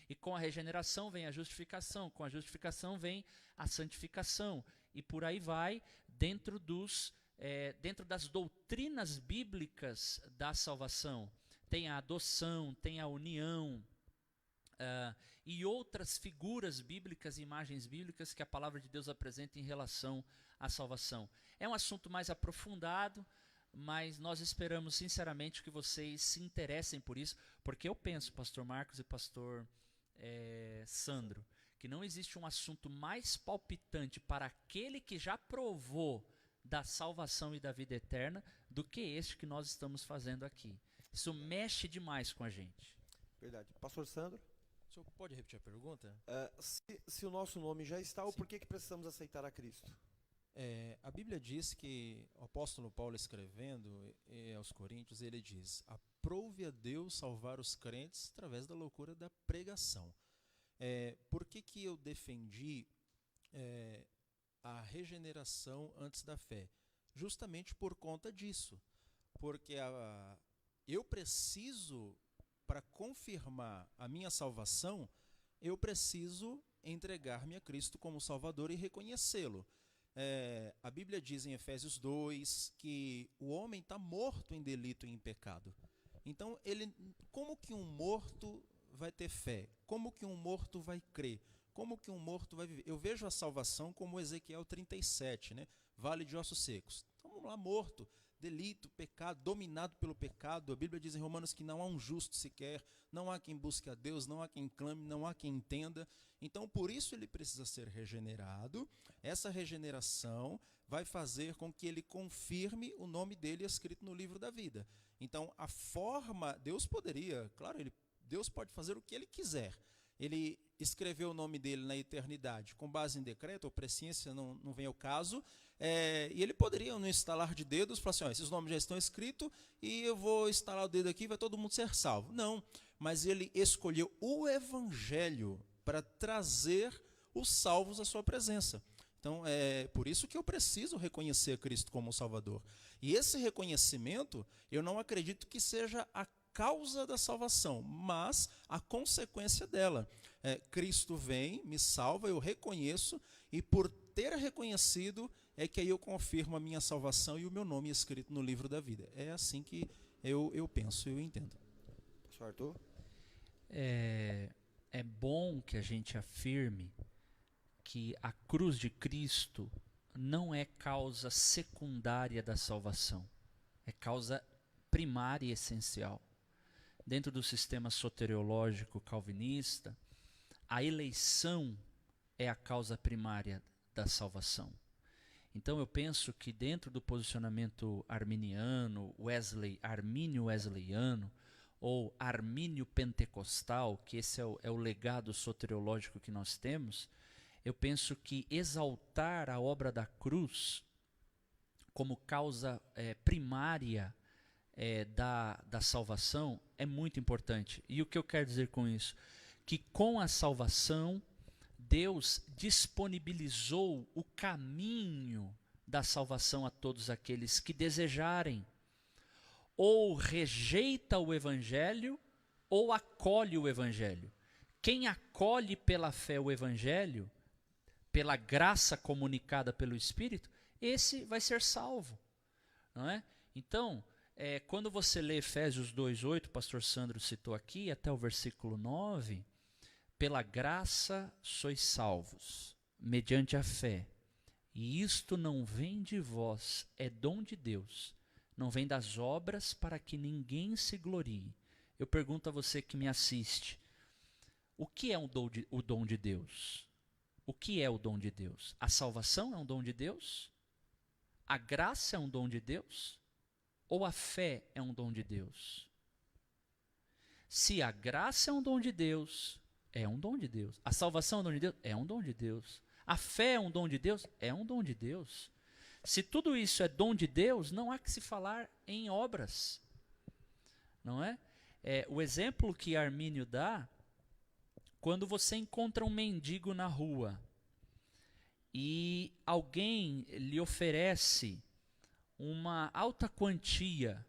E com a regeneração vem a justificação, com a justificação vem a santificação. E por aí vai, dentro das doutrinas bíblicas da salvação. Tem a adoção, tem a união, e outras figuras bíblicas, imagens bíblicas que a palavra de Deus apresenta em relação à salvação. É um assunto mais aprofundado, mas nós esperamos sinceramente que vocês se interessem por isso, porque eu penso, pastor Marcos e pastor Sandro, que não existe um assunto mais palpitante para aquele que já provou da salvação e da vida eterna do que este que nós estamos fazendo aqui. Isso mexe demais com a gente. Verdade. Pastor Sandro? O senhor pode repetir a pergunta? Se o nosso nome já está, ou Sim. por que precisamos aceitar a Cristo? A Bíblia diz que o apóstolo Paulo escrevendo aos Coríntios, ele diz: aprove a Deus salvar os crentes através da loucura da pregação. Por que eu defendi a regeneração antes da fé? Justamente por conta disso. Porque eu preciso, para confirmar a minha salvação, eu preciso entregar-me a Cristo como Salvador e reconhecê-lo. A Bíblia diz em Efésios 2 que o homem está morto em delito e em pecado. Então, como que um morto vai ter fé? Como que um morto vai crer? Como que um morto vai viver? Eu vejo a salvação como Ezequiel 37, né? Vale de ossos secos. Então, vamos lá, morto, delito, pecado, dominado pelo pecado. A Bíblia diz em Romanos que não há um justo sequer, não há quem busque a Deus, não há quem clame, não há quem entenda. Então, por isso ele precisa ser regenerado. Essa regeneração vai fazer com que ele confirme o nome dele escrito no livro da vida. Então, a forma, Deus poderia, claro, Deus pode fazer o que ele quiser. Ele escreveu o nome dele na eternidade com base em decreto, ou presciência, não vem ao caso, e ele poderia, no estalar de dedos, falar assim: esses nomes já estão escritos e eu vou estalar o dedo aqui e vai todo mundo ser salvo. Não, mas ele escolheu o evangelho para trazer os salvos à sua presença. Então, é por isso que eu preciso reconhecer Cristo como Salvador. E esse reconhecimento, eu não acredito que seja a causa da salvação, mas a consequência dela. Cristo vem, me salva, eu reconheço, e por ter reconhecido, é que aí eu confirmo a minha salvação e o meu nome escrito no livro da vida. É assim que eu penso, eu entendo. Pastor Arthur? É bom que a gente afirme que a cruz de Cristo não é causa secundária da salvação, é causa primária e essencial. Dentro do sistema soteriológico calvinista, a eleição é a causa primária da salvação. Então eu penso que dentro do posicionamento arminiano, armínio wesleyano, ou armínio pentecostal, que esse é o legado soteriológico que nós temos, eu penso que exaltar a obra da cruz como causa primária da salvação é muito importante. E o que eu quero dizer com isso? Que com a salvação, Deus disponibilizou o caminho da salvação a todos aqueles que desejarem. Ou rejeita o evangelho, ou acolhe o evangelho. Quem acolhe pela fé o evangelho, pela graça comunicada pelo Espírito, esse vai ser salvo, não é? Então, quando você lê Efésios 2:8, o pastor Sandro citou aqui, até o versículo 9, pela graça sois salvos, mediante a fé, e isto não vem de vós, é dom de Deus, não vem das obras para que ninguém se glorie. Eu pergunto a você que me assiste, o que é o dom de Deus? O que é o dom de Deus? A salvação é um dom de Deus? A graça é um dom de Deus? Ou a fé é um dom de Deus? Se a graça é um dom de Deus, é um dom de Deus. A salvação é um dom de Deus? É um dom de Deus. A fé é um dom de Deus? É um dom de Deus. Se tudo isso é dom de Deus, não há que se falar em obras. Não é? O exemplo que Armínio dá, quando você encontra um mendigo na rua e alguém lhe oferece uma alta quantia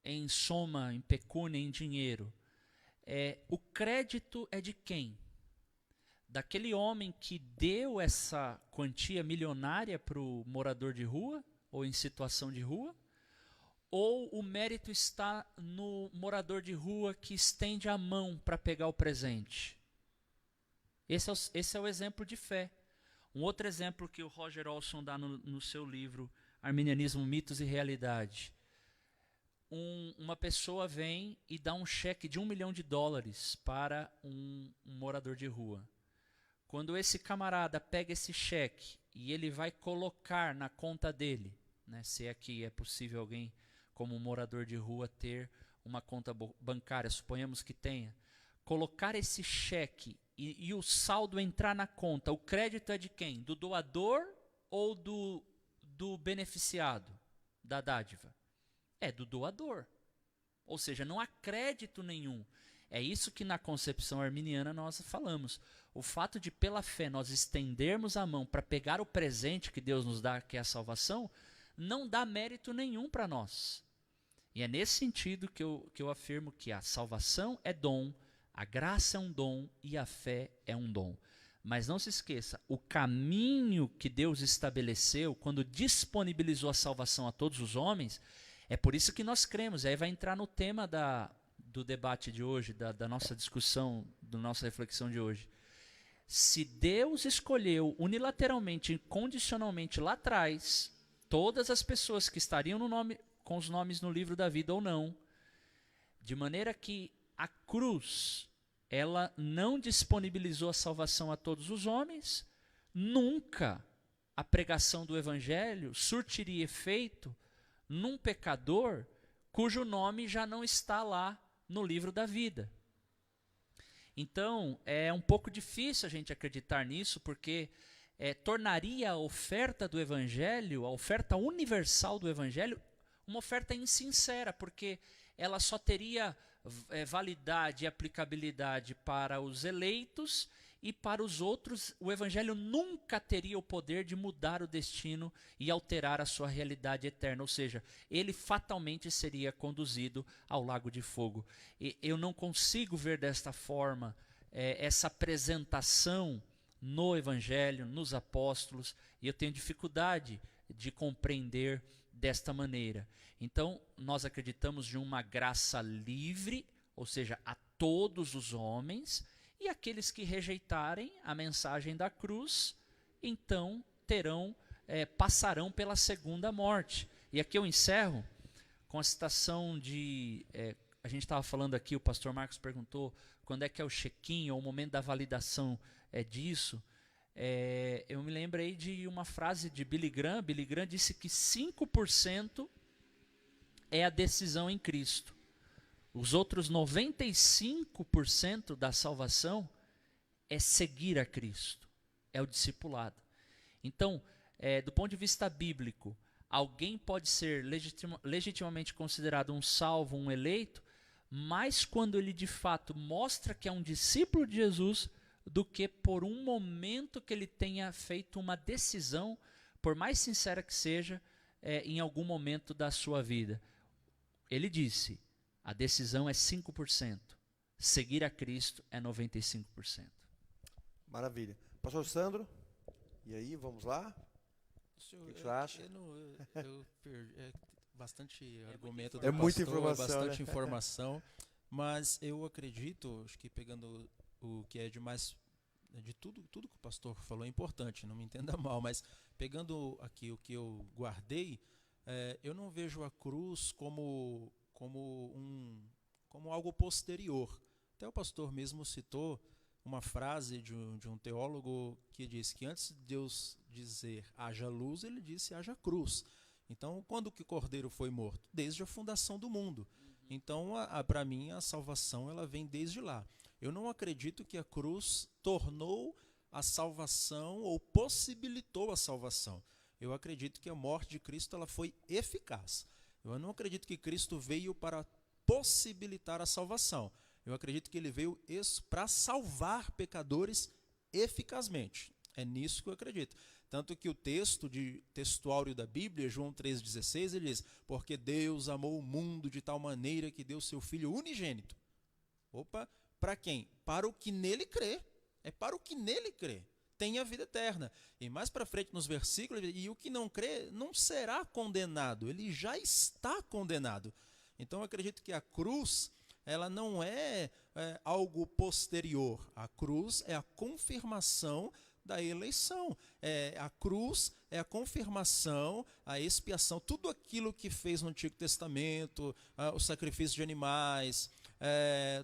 em soma, em pecúnia, em dinheiro, o crédito é de quem? Daquele homem que deu essa quantia milionária para o morador de rua, ou em situação de rua? Ou o mérito está no morador de rua que estende a mão para pegar o presente? Esse é o exemplo de fé. Um outro exemplo que o Roger Olson dá no seu livro Arminianismo, Mitos e Realidade. Uma pessoa vem e dá um cheque de $1 milhão para um morador de rua. Quando esse camarada pega esse cheque e ele vai colocar na conta dele, né, se é que é possível alguém, como um morador de rua, ter uma conta bancária, suponhamos que tenha, colocar esse cheque e o saldo entrar na conta, o crédito é de quem? Do doador ou do beneficiado da dádiva? É do doador. Ou seja, não há crédito nenhum. É isso que na concepção arminiana nós falamos. O fato de, pela fé, nós estendermos a mão para pegar o presente que Deus nos dá, que é a salvação, não dá mérito nenhum para nós. E é nesse sentido que eu afirmo que a salvação é dom, a graça é um dom e a fé é um dom. Mas não se esqueça, o caminho que Deus estabeleceu, quando disponibilizou a salvação a todos os homens, é por isso que nós cremos. E aí vai entrar no tema do debate de hoje, da nossa discussão, da nossa reflexão de hoje. Se Deus escolheu unilateralmente, incondicionalmente lá atrás, todas as pessoas que estariam com os nomes no livro da vida ou não, de maneira que a cruz, ela não disponibilizou a salvação a todos os homens, nunca a pregação do evangelho surtiria efeito num pecador cujo nome já não está lá no livro da vida. Então, é um pouco difícil a gente acreditar nisso, porque tornaria a oferta do evangelho, a oferta universal do evangelho, uma oferta insincera, porque ela só teria validade e aplicabilidade para os eleitos, e para os outros o evangelho nunca teria o poder de mudar o destino e alterar a sua realidade eterna, ou seja, ele fatalmente seria conduzido ao lago de fogo. E eu não consigo ver desta forma essa apresentação no evangelho, nos apóstolos, e eu tenho dificuldade de compreender desta maneira. Então, nós acreditamos de uma graça livre, ou seja, a todos os homens, e aqueles que rejeitarem a mensagem da cruz, então passarão pela segunda morte. E aqui eu encerro com a citação de... a gente estava falando aqui, o pastor Marcos perguntou quando é que é o check-in, ou o momento da validação disso. Eu me lembrei de uma frase de Billy Graham. Billy Graham disse que 5% é a decisão em Cristo. Os outros 95% da salvação é seguir a Cristo, é o discipulado. Então, do ponto de vista bíblico, alguém pode ser legitimamente considerado um salvo, um eleito, mas quando ele de fato mostra que é um discípulo de Jesus, do que por um momento que ele tenha feito uma decisão, por mais sincera que seja, em algum momento da sua vida. Ele disse, a decisão é 5%, seguir a Cristo é 95%. Maravilha. Pastor Sandro, e aí, vamos lá? Senhor, O que você acha? Bastante argumento do pastor, muita informação, bastante né? informação, mas eu acredito, acho que pegando o que é de mais, de tudo que o pastor falou é importante, não me entenda mal, mas pegando aqui o que eu guardei, eu não vejo a cruz como algo posterior. Até o pastor mesmo citou uma frase de um teólogo que diz que antes de Deus dizer haja luz, ele disse haja cruz. Então, quando que o Cordeiro foi morto? Desde a fundação do mundo. Então, para mim, a salvação ela vem desde lá. Eu não acredito que a cruz tornou a salvação ou possibilitou a salvação. Eu acredito que a morte de Cristo ela foi eficaz. Eu não acredito que Cristo veio para possibilitar a salvação. Eu acredito que ele veio para salvar pecadores eficazmente. É nisso que eu acredito. Tanto que o textuário da Bíblia, João 3,16, ele diz, porque Deus amou o mundo de tal maneira que deu seu Filho unigênito. Opa, para quem? Para o que nele crê. É para o que nele crê. Tem a vida eterna. E mais para frente nos versículos, e o que não crê não será condenado. Ele já está condenado. Então eu acredito que a cruz, ela não é algo posterior. A cruz é a confirmação da eleição. A cruz é a confirmação, a expiação, tudo aquilo que fez no Antigo Testamento, o sacrifício de animais,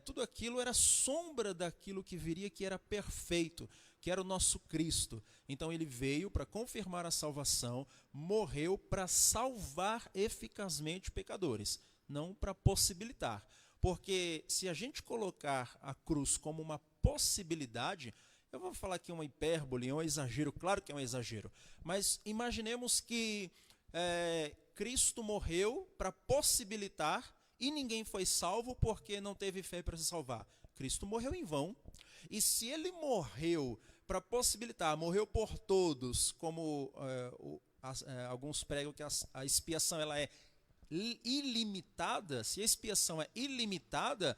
tudo aquilo era sombra daquilo que viria, que era perfeito, que era o nosso Cristo. Então ele veio para confirmar a salvação, morreu para salvar eficazmente pecadores, não para possibilitar. Porque se a gente colocar a cruz como uma possibilidade, eu vou falar aqui uma hipérbole, um exagero, claro que é um exagero, mas imaginemos que Cristo morreu para possibilitar e ninguém foi salvo porque não teve fé para se salvar. Cristo morreu em vão. E se ele morreu para possibilitar, morreu por todos, como alguns pregam que a expiação ela é ilimitada, se a expiação é ilimitada,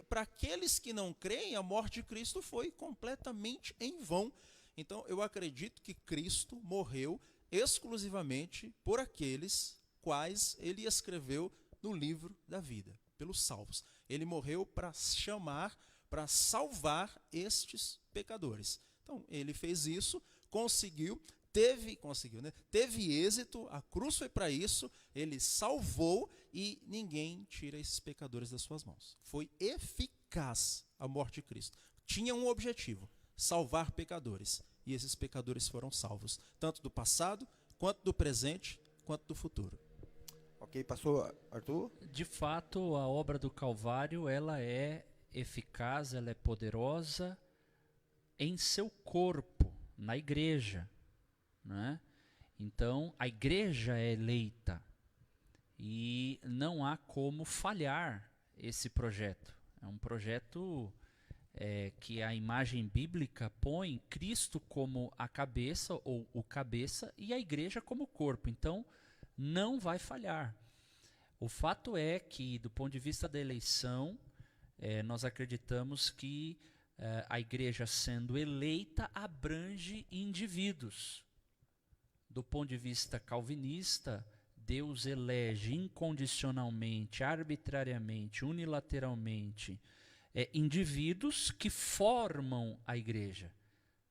para aqueles que não creem, a morte de Cristo foi completamente em vão. Então, eu acredito que Cristo morreu exclusivamente por aqueles quais ele escreveu no livro da vida, pelos salvos. Ele morreu para chamar, para salvar estes pecadores. Então, ele fez isso, teve êxito, a cruz foi para isso, ele salvou e ninguém tira esses pecadores das suas mãos. Foi eficaz a morte de Cristo. Tinha um objetivo, salvar pecadores. E esses pecadores foram salvos, tanto do passado, quanto do presente, quanto do futuro. Ok, pastor Arthur? De fato, a obra do Calvário, ela é eficaz, ela é poderosa em seu corpo, na igreja, né? Então, a igreja é eleita e não há como falhar esse projeto. É um projeto que a imagem bíblica põe Cristo como a cabeça ou o cabeça e a igreja como o corpo. Então, não vai falhar. O fato é que, do ponto de vista da eleição, nós acreditamos que a igreja sendo eleita abrange indivíduos. Do ponto de vista calvinista, Deus elege incondicionalmente, arbitrariamente, unilateralmente, indivíduos que formam a igreja.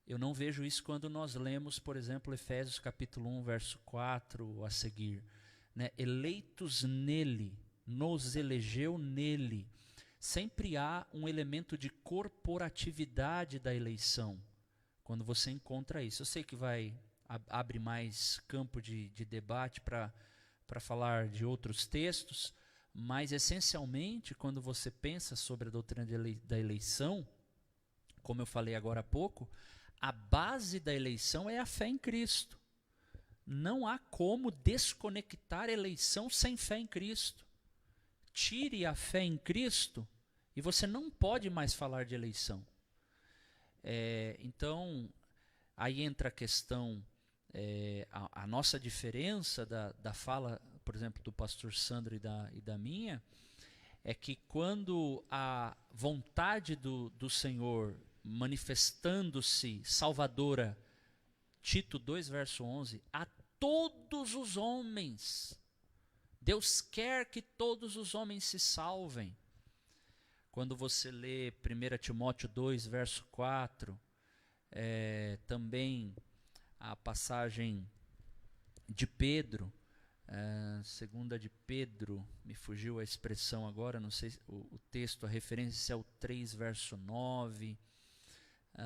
Eu não vejo isso quando nós lemos, por exemplo, Efésios capítulo 1, verso 4 a seguir. Né? Eleitos nele, nos elegeu nele. Sempre há um elemento de corporatividade da eleição, quando você encontra isso. Eu sei que abre mais campo de debate para falar de outros textos, mas essencialmente, quando você pensa sobre a doutrina da eleição, como eu falei agora há pouco, a base da eleição é a fé em Cristo. Não há como desconectar a eleição sem fé em Cristo. Tire a fé em Cristo e você não pode mais falar de eleição. Então, aí entra a questão, a nossa diferença da fala, por exemplo, do pastor Sandro e da minha, é que quando a vontade do Senhor manifestando-se salvadora, Tito 2, verso 11, a todos os homens, Deus quer que todos os homens se salvem. Quando você lê 1 Timóteo 2, verso 4, também a passagem de Pedro, segunda de Pedro, me fugiu a expressão agora, não sei o texto, a referência é o 3, verso 9,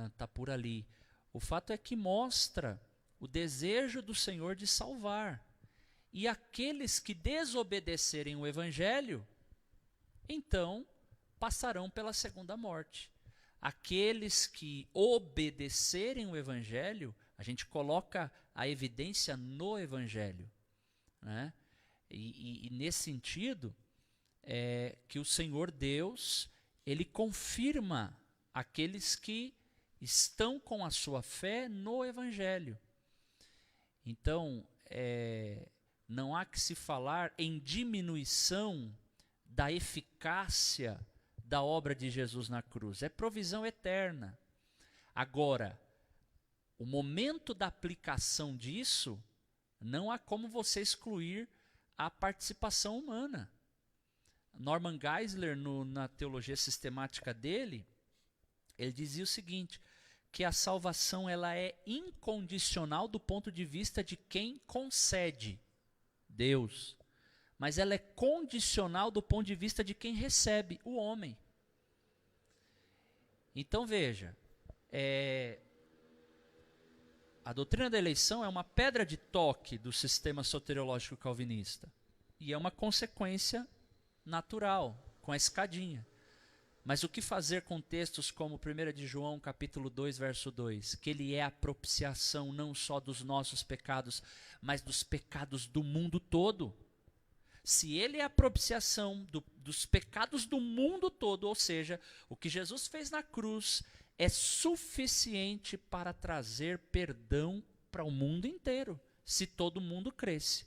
está por ali. O fato é que mostra o desejo do Senhor de salvar. E aqueles que desobedecerem o Evangelho, então passarão pela segunda morte. Aqueles que obedecerem o Evangelho, a gente coloca a evidência no Evangelho, né? E nesse sentido, que o Senhor Deus, Ele confirma aqueles que estão com a sua fé no Evangelho. Então, não há que se falar em diminuição da eficácia da obra de Jesus na cruz. É provisão eterna. Agora, o momento da aplicação disso, não há como você excluir a participação humana. Norman Geisler, na teologia sistemática dele, ele dizia o seguinte, que a salvação ela é incondicional do ponto de vista de quem concede, Deus. Mas ela é condicional do ponto de vista de quem recebe, o homem. Então veja, A doutrina da eleição é uma pedra de toque do sistema soteriológico calvinista. E é uma consequência natural, com a escadinha. Mas o que fazer com textos como 1 de João, capítulo 2, verso 2? Que ele é a propiciação não só dos nossos pecados, mas dos pecados do mundo todo. Se ele é a propiciação dos pecados do mundo todo, ou seja, o que Jesus fez na cruz é suficiente para trazer perdão para o mundo inteiro, se todo mundo cresce.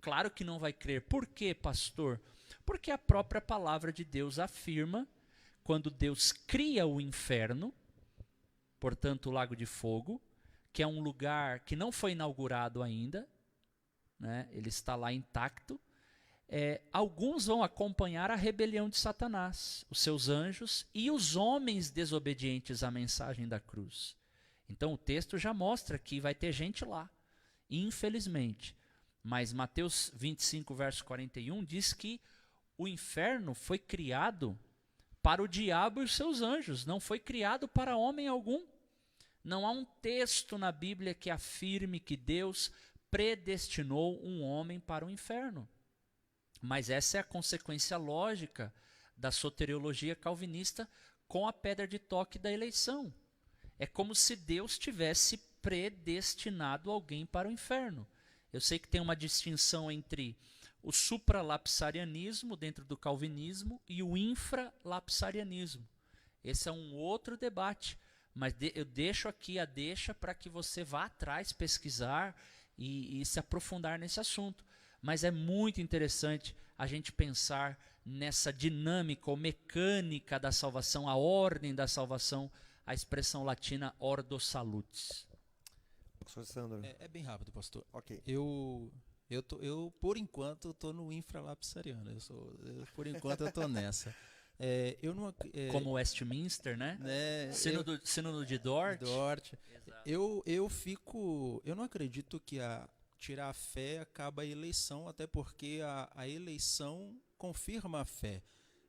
Claro que não vai crer. Por quê, pastor? Porque a própria palavra de Deus afirma, quando Deus cria o inferno, portanto o lago de fogo, que é um lugar que não foi inaugurado ainda, né? Ele está lá intacto, alguns vão acompanhar a rebelião de Satanás, os seus anjos e os homens desobedientes à mensagem da cruz. Então o texto já mostra que vai ter gente lá, infelizmente. Mas Mateus 25, verso 41 diz que o inferno foi criado para o diabo e os seus anjos, não foi criado para homem algum. Não há um texto na Bíblia que afirme que Deus predestinou um homem para o inferno. Mas essa é a consequência lógica da soteriologia calvinista com a pedra de toque da eleição. É como se Deus tivesse predestinado alguém para o inferno. Eu sei que tem uma distinção entre o supralapsarianismo dentro do calvinismo e o infralapsarianismo. Esse é um outro debate, mas eu deixo aqui a deixa para que você vá atrás, pesquisar e se aprofundar nesse assunto. Mas é muito interessante a gente pensar nessa dinâmica ou mecânica da salvação, a ordem da salvação, a expressão latina ordo salutis. Pastor Sandro. É bem rápido, pastor. Ok. Eu por enquanto, estou no infralapsariano. Por enquanto, eu estou nessa. Como Westminster, né? Sínodo de Dort. Eu não acredito que tirar a fé acaba a eleição, até porque a eleição confirma a fé.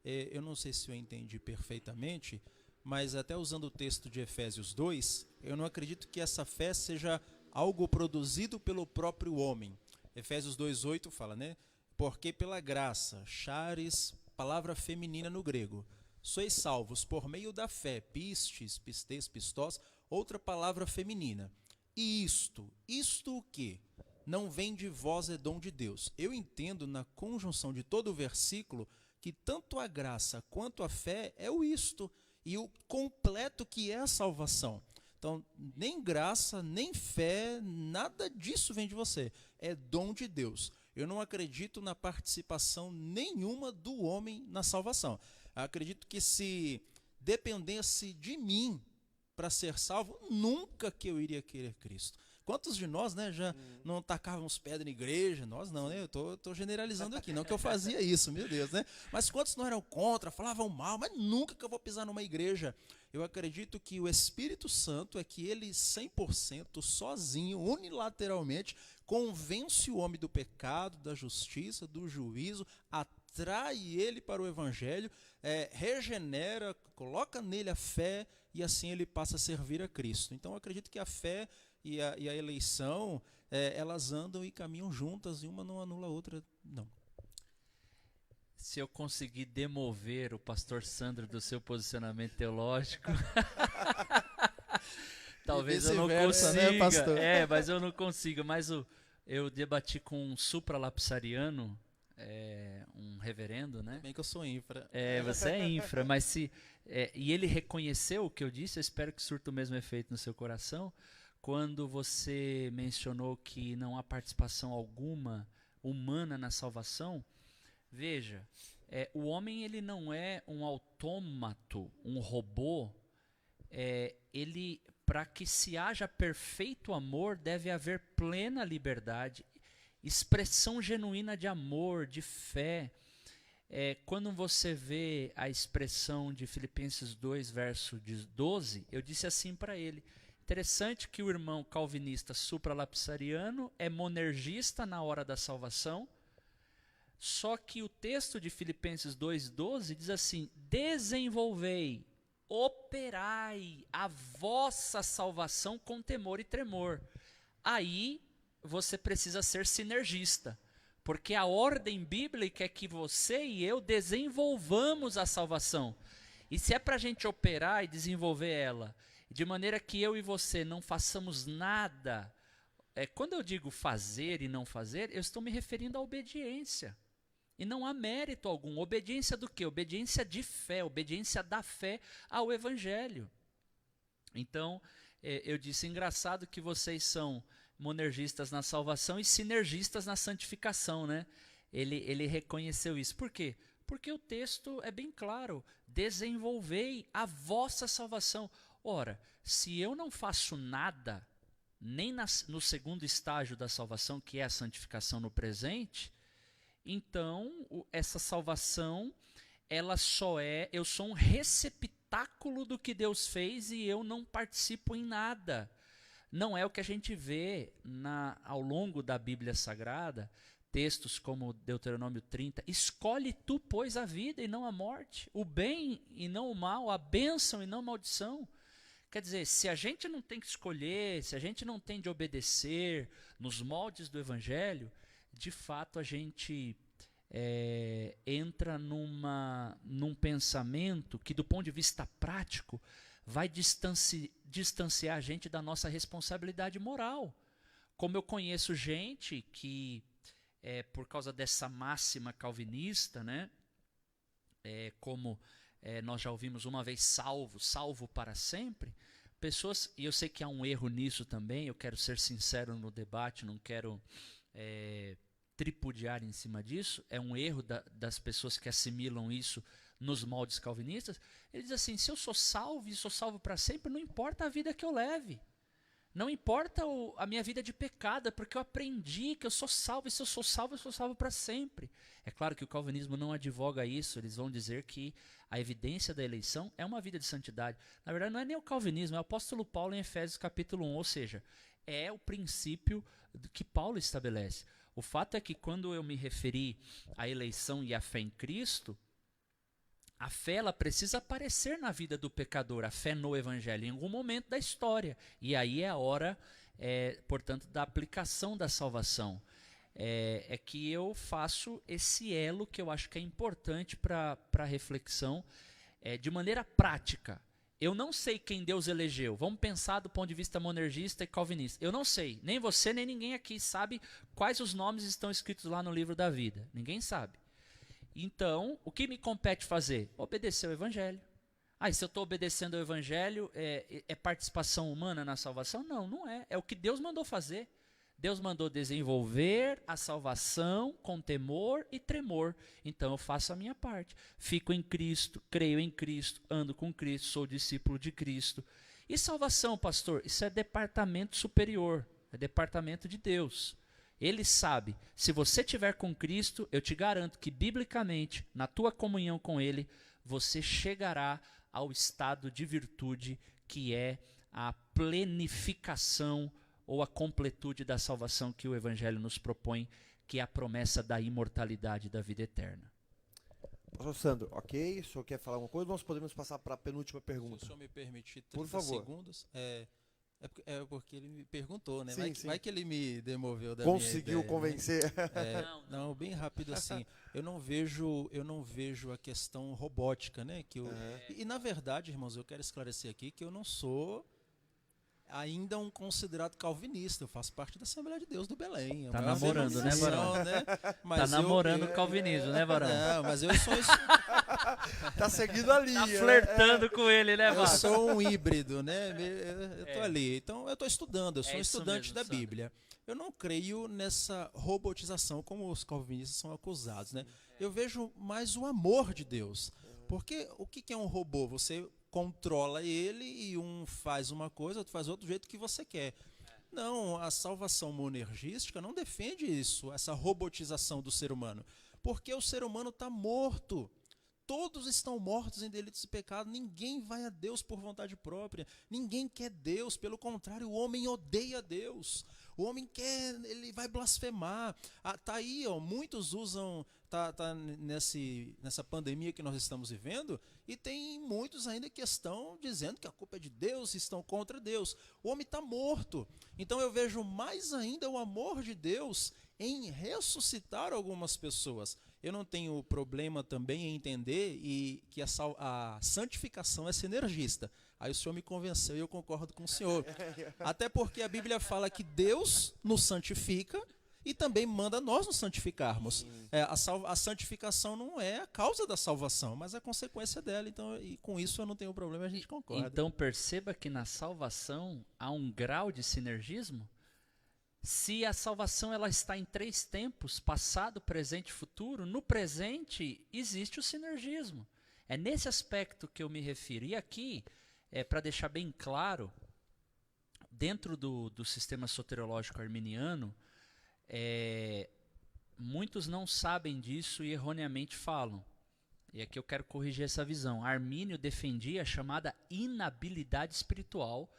Eu não sei se eu entendi perfeitamente, mas até usando o texto de Efésios 2, eu não acredito que essa fé seja algo produzido pelo próprio homem. Efésios 2:8 fala, né? Porque pela graça, charis, palavra feminina no grego, sois salvos por meio da fé, pistes, pistes, pistós, outra palavra feminina. E isto o quê? Não vem de vós, é dom de Deus. Eu entendo na conjunção de todo o versículo que tanto a graça quanto a fé é o isto, e o completo que é a salvação. Então, nem graça, nem fé, nada disso vem de você. É dom de Deus. Eu não acredito na participação nenhuma do homem na salvação. Eu acredito que se dependesse de mim para ser salvo, nunca que eu iria querer Cristo. Quantos de nós, né, já não tacávamos pedra na igreja? Nós não, né? Eu tô generalizando aqui, não que eu fazia isso, meu Deus, né? Mas quantos não eram contra, falavam mal, mas nunca que eu vou pisar numa igreja. Eu acredito que o Espírito Santo é que ele 100% sozinho, unilateralmente, convence o homem do pecado, da justiça, do juízo, atrai ele para o evangelho, regenera, coloca nele a fé e assim ele passa a servir a Cristo. Então eu acredito que a fé e a eleição, elas andam e caminham juntas e uma não anula a outra, não. Se eu conseguir demover o pastor Sandro do seu posicionamento teológico, talvez eu não consiga, né, pastor? Mas eu não consigo. Mas eu debati com um supralapsariano, um reverendo, né? Bem que eu sou infra. Você é infra, mas e ele reconheceu o que eu disse, eu espero que surta o mesmo efeito no seu coração, quando você mencionou que não há participação alguma humana na salvação. Veja, o homem ele não é um autômato, um robô. Para que se haja perfeito amor, deve haver plena liberdade, expressão genuína de amor, de fé. Quando você vê a expressão de Filipenses 2, verso 12, eu disse assim para ele: interessante que o irmão calvinista supralapsariano é monergista na hora da salvação, só que o texto de Filipenses 2,12 diz assim: desenvolvei, operai a vossa salvação com temor e tremor. aí você precisa ser sinergista. Porque a ordem bíblica é que você e eu desenvolvamos a salvação. E se é para a gente operar e desenvolver ela, de maneira que eu e você não façamos nada, quando eu digo fazer e não fazer, eu estou me referindo à obediência. E não há mérito algum. Obediência do quê? Obediência de fé, obediência da fé ao Evangelho. Então, eu disse, engraçado que vocês são monergistas na salvação e sinergistas na santificação, né? Ele reconheceu isso. Por quê? Porque o texto é bem claro. Desenvolvei a vossa salvação. Ora, se eu não faço nada, nem no segundo estágio da salvação, que é a santificação no presente, então essa salvação, ela eu sou um receptáculo do que Deus fez e eu não participo em nada. Não é o que a gente vê ao longo da Bíblia Sagrada, textos como Deuteronômio 30, escolhe tu, pois, a vida e não a morte, o bem e não o mal, a bênção e não a maldição. Quer dizer, se a gente não tem que escolher, se a gente não tem de obedecer nos moldes do Evangelho, de fato a gente entra num pensamento que, do ponto de vista prático, vai distanciar a gente da nossa responsabilidade moral. Como eu conheço gente que, por causa dessa máxima calvinista, né, nós já ouvimos uma vez salvo para sempre, pessoas, e eu sei que há um erro nisso também, eu quero ser sincero no debate, não quero tripudiar em cima disso, é um erro das pessoas que assimilam isso nos moldes calvinistas. Ele diz assim, se eu sou salvo e sou salvo para sempre, não importa a vida que eu leve, não importa a minha vida de pecado, porque eu aprendi que eu sou salvo, e se eu sou salvo para sempre. É claro que o calvinismo não advoga isso, eles vão dizer que a evidência da eleição é uma vida de santidade. Na verdade, não é nem o calvinismo, é o apóstolo Paulo em Efésios capítulo 1, ou seja, é o princípio que Paulo estabelece. O fato é que quando eu me referi à eleição e à fé em Cristo, a fé ela precisa aparecer na vida do pecador, a fé no Evangelho, em algum momento da história. E aí é a hora, portanto, da aplicação da salvação. É que eu faço esse elo que eu acho que é importante para a reflexão, de maneira prática. Eu não sei quem Deus elegeu. Vamos pensar do ponto de vista monergista e calvinista. Eu não sei. Nem você, nem ninguém aqui sabe quais os nomes estão escritos lá no livro da vida. Ninguém sabe. Então, o que me compete fazer? Obedecer ao Evangelho. E se eu estou obedecendo ao Evangelho, é participação humana na salvação? Não, não é. É o que Deus mandou fazer. Deus mandou desenvolver a salvação com temor e tremor. Então eu faço a minha parte. Fico em Cristo, creio em Cristo, ando com Cristo, sou discípulo de Cristo. E salvação, pastor? Isso é departamento superior, é departamento de Deus. Ele sabe, se você estiver com Cristo, eu te garanto que biblicamente, na tua comunhão com Ele, você chegará ao estado de virtude que é a plenificação ou a completude da salvação que o Evangelho nos propõe, que é a promessa da imortalidade da vida eterna. Pastor Sandro, ok? O senhor quer falar alguma coisa? Nós podemos passar para a penúltima pergunta. Se o senhor me permitir 30 Por favor. segundos, é porque ele me perguntou, né? Sim, sim. Vai que ele me demoveu da Conseguiu minha ideia, convencer. né? Não, bem rápido assim. Eu não vejo a questão robótica, né? E na verdade, irmãos, eu quero esclarecer aqui que eu não sou ainda um considerado calvinista. Eu faço parte da Assembleia de Deus do Belém. Tá namorando, né, Barão? Né? Tá namorando o calvinismo, né, Barão? Não, mas eu sou Tá seguindo a linha. Tá flertando com ele, né, Barão? eu sou um híbrido, né? Eu tô ali. Então eu tô estudando, eu sou um isso estudante mesmo, da Sandro. Bíblia. Eu não creio nessa robotização como os calvinistas são acusados, né? Eu vejo mais o amor de Deus. Porque o que é um robô? Você controla ele e um faz uma coisa, outro faz outro jeito que você quer. Não, a salvação monergística não defende isso, essa robotização do ser humano. Porque o ser humano está morto. todos estão mortos em delitos e pecados. Ninguém vai a Deus por vontade própria. Ninguém quer Deus. Pelo contrário, o homem odeia Deus. O homem ele vai blasfemar. Tá aí, ó, muitos usam, nessa pandemia que nós estamos vivendo, e tem muitos ainda que estão dizendo que a culpa é de Deus, estão contra Deus. O homem está morto. Então eu vejo mais ainda o amor de Deus em ressuscitar algumas pessoas. Eu não tenho problema também em entender que a santificação é sinergista. Aí o senhor me convenceu e eu concordo com o senhor. Até porque a Bíblia fala que Deus nos santifica e também manda nós nos santificarmos. A santificação não é a causa da salvação, mas a consequência dela. Então, e com isso eu não tenho problema, a gente concorda. Então perceba que na salvação há um grau de sinergismo. Se a salvação ela está em 3 tempos, passado, presente e futuro, no presente existe o sinergismo. É nesse aspecto que eu me refiro. E aqui, para deixar bem claro, dentro do sistema soteriológico arminiano, muitos não sabem disso e erroneamente falam. E aqui eu quero corrigir essa visão. Armínio defendia a chamada inabilidade espiritual.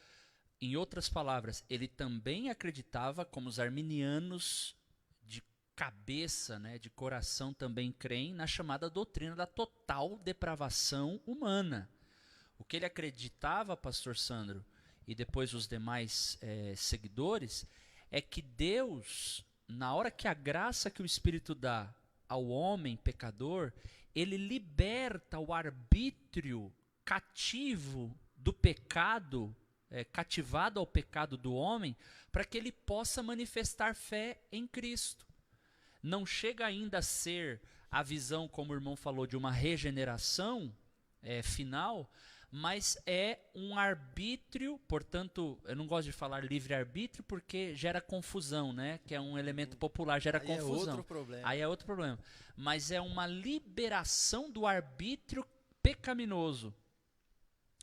Em outras palavras, ele também acreditava, como os arminianos de cabeça, né, de coração também creem, na chamada doutrina da total depravação humana. O que ele acreditava, pastor Sandro, e depois os demais seguidores, é que Deus, na hora que a graça que o Espírito dá ao homem pecador, ele liberta o arbítrio cativo do pecado, cativado ao pecado do homem, para que ele possa manifestar fé em Cristo. Não chega ainda a ser a visão, como o irmão falou, de uma regeneração final, mas é um arbítrio, portanto, eu não gosto de falar livre-arbítrio porque gera confusão, né? Que é um elemento popular, gera confusão. É outro problema. Aí é outro problema. Mas é uma liberação do arbítrio pecaminoso.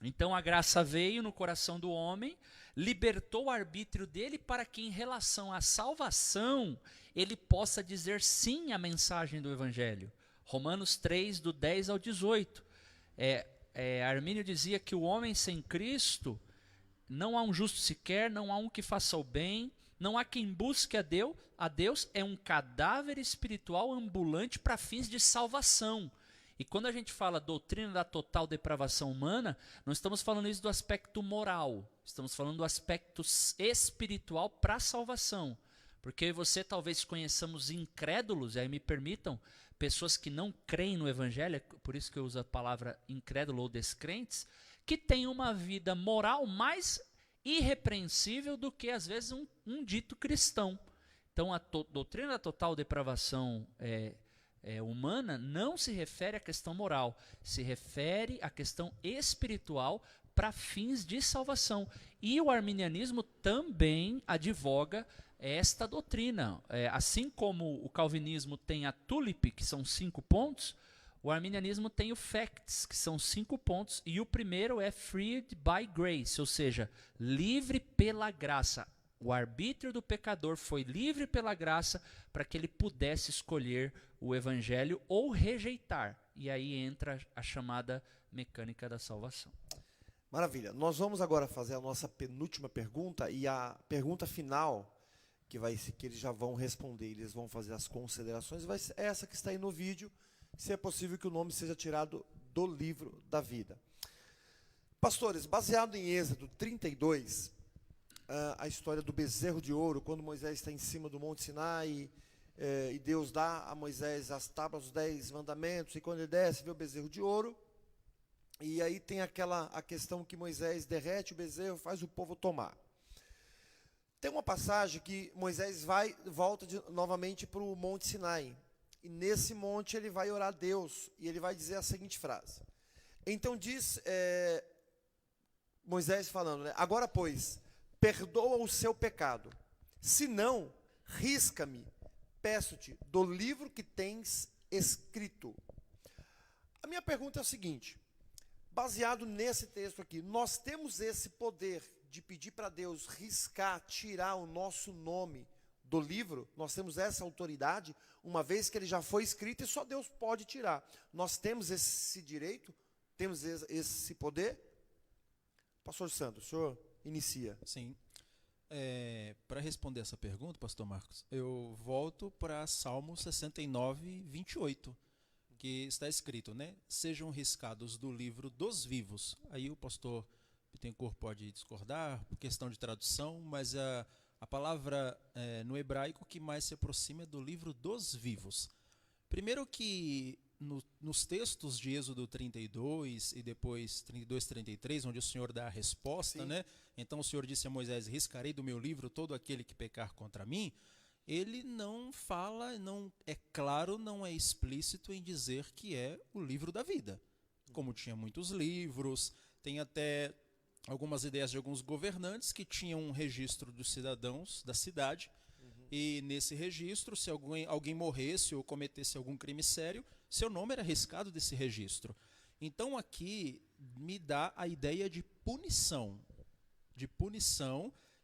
Então a graça veio no coração do homem, libertou o arbítrio dele para que em relação à salvação ele possa dizer sim à mensagem do Evangelho. Romanos 3, do 10 ao 18. Armínio dizia que o homem sem Cristo, não há um justo sequer, não há um que faça o bem, não há quem busque a Deus, é um cadáver espiritual ambulante para fins de salvação. E quando a gente fala doutrina da total depravação humana, não estamos falando isso do aspecto moral, estamos falando do aspecto espiritual para a salvação. Porque eu e você talvez conheçamos incrédulos, e aí me permitam, pessoas que não creem no Evangelho, por isso que eu uso a palavra incrédulo ou descrentes, que têm uma vida moral mais irrepreensível do que às vezes um dito cristão. Então a doutrina da total depravação humana não se refere à questão moral, se refere à questão espiritual para fins de salvação. E o arminianismo também advoga esta doutrina. Assim como o calvinismo tem a tulip, que são 5 pontos, o arminianismo tem o facts, que são 5 pontos, e o primeiro é freed by grace, ou seja, livre pela graça. O arbítrio do pecador foi livre pela graça para que ele pudesse escolher o evangelho ou rejeitar. E aí entra a chamada mecânica da salvação. Maravilha. Nós vamos agora fazer a nossa penúltima pergunta e a pergunta final, que eles já vão responder, eles vão fazer as considerações, vai ser essa que está aí no vídeo, se é possível que o nome seja tirado do livro da vida. Pastores, baseado em Êxodo 32, a história do bezerro de ouro, quando Moisés está em cima do Monte Sinai, e Deus dá a Moisés as tábuas, os 10 mandamentos, e quando ele desce, vê o bezerro de ouro, e aí tem a questão que Moisés derrete o bezerro, faz o povo tomar. Tem uma passagem que Moisés volta novamente para o Monte Sinai, e nesse monte ele vai orar a Deus, e ele vai dizer a seguinte frase. Então diz Moisés falando, né, agora pois, perdoa o seu pecado, se não, risca-me, peço-te, do livro que tens escrito. A minha pergunta é o seguinte, baseado nesse texto aqui, nós temos esse poder de pedir para Deus riscar, tirar o nosso nome do livro, nós temos essa autoridade, uma vez que ele já foi escrito e só Deus pode tirar. Nós temos esse direito, temos esse poder? Pastor Sandro, o senhor inicia. Sim. Para responder essa pergunta, pastor Marcos, eu volto para Salmo 69, 28, que está escrito, né? Sejam riscados do livro dos vivos. Aí o pastor Bittencourt pode discordar, por questão de tradução, mas a palavra no hebraico que mais se aproxima é do livro dos vivos. Primeiro que nos textos de Êxodo 32 e depois 32, 33, onde o Senhor dá a resposta, né? Então o Senhor disse a Moisés, riscarei do meu livro todo aquele que pecar contra mim. Ele não fala, não é claro, não é explícito em dizer que é o livro da vida. Como tinha muitos livros, tem até algumas ideias de alguns governantes que tinham um registro dos cidadãos da cidade, e nesse registro, se alguém morresse ou cometesse algum crime sério, seu nome era riscado desse registro. Então aqui me dá a ideia de punição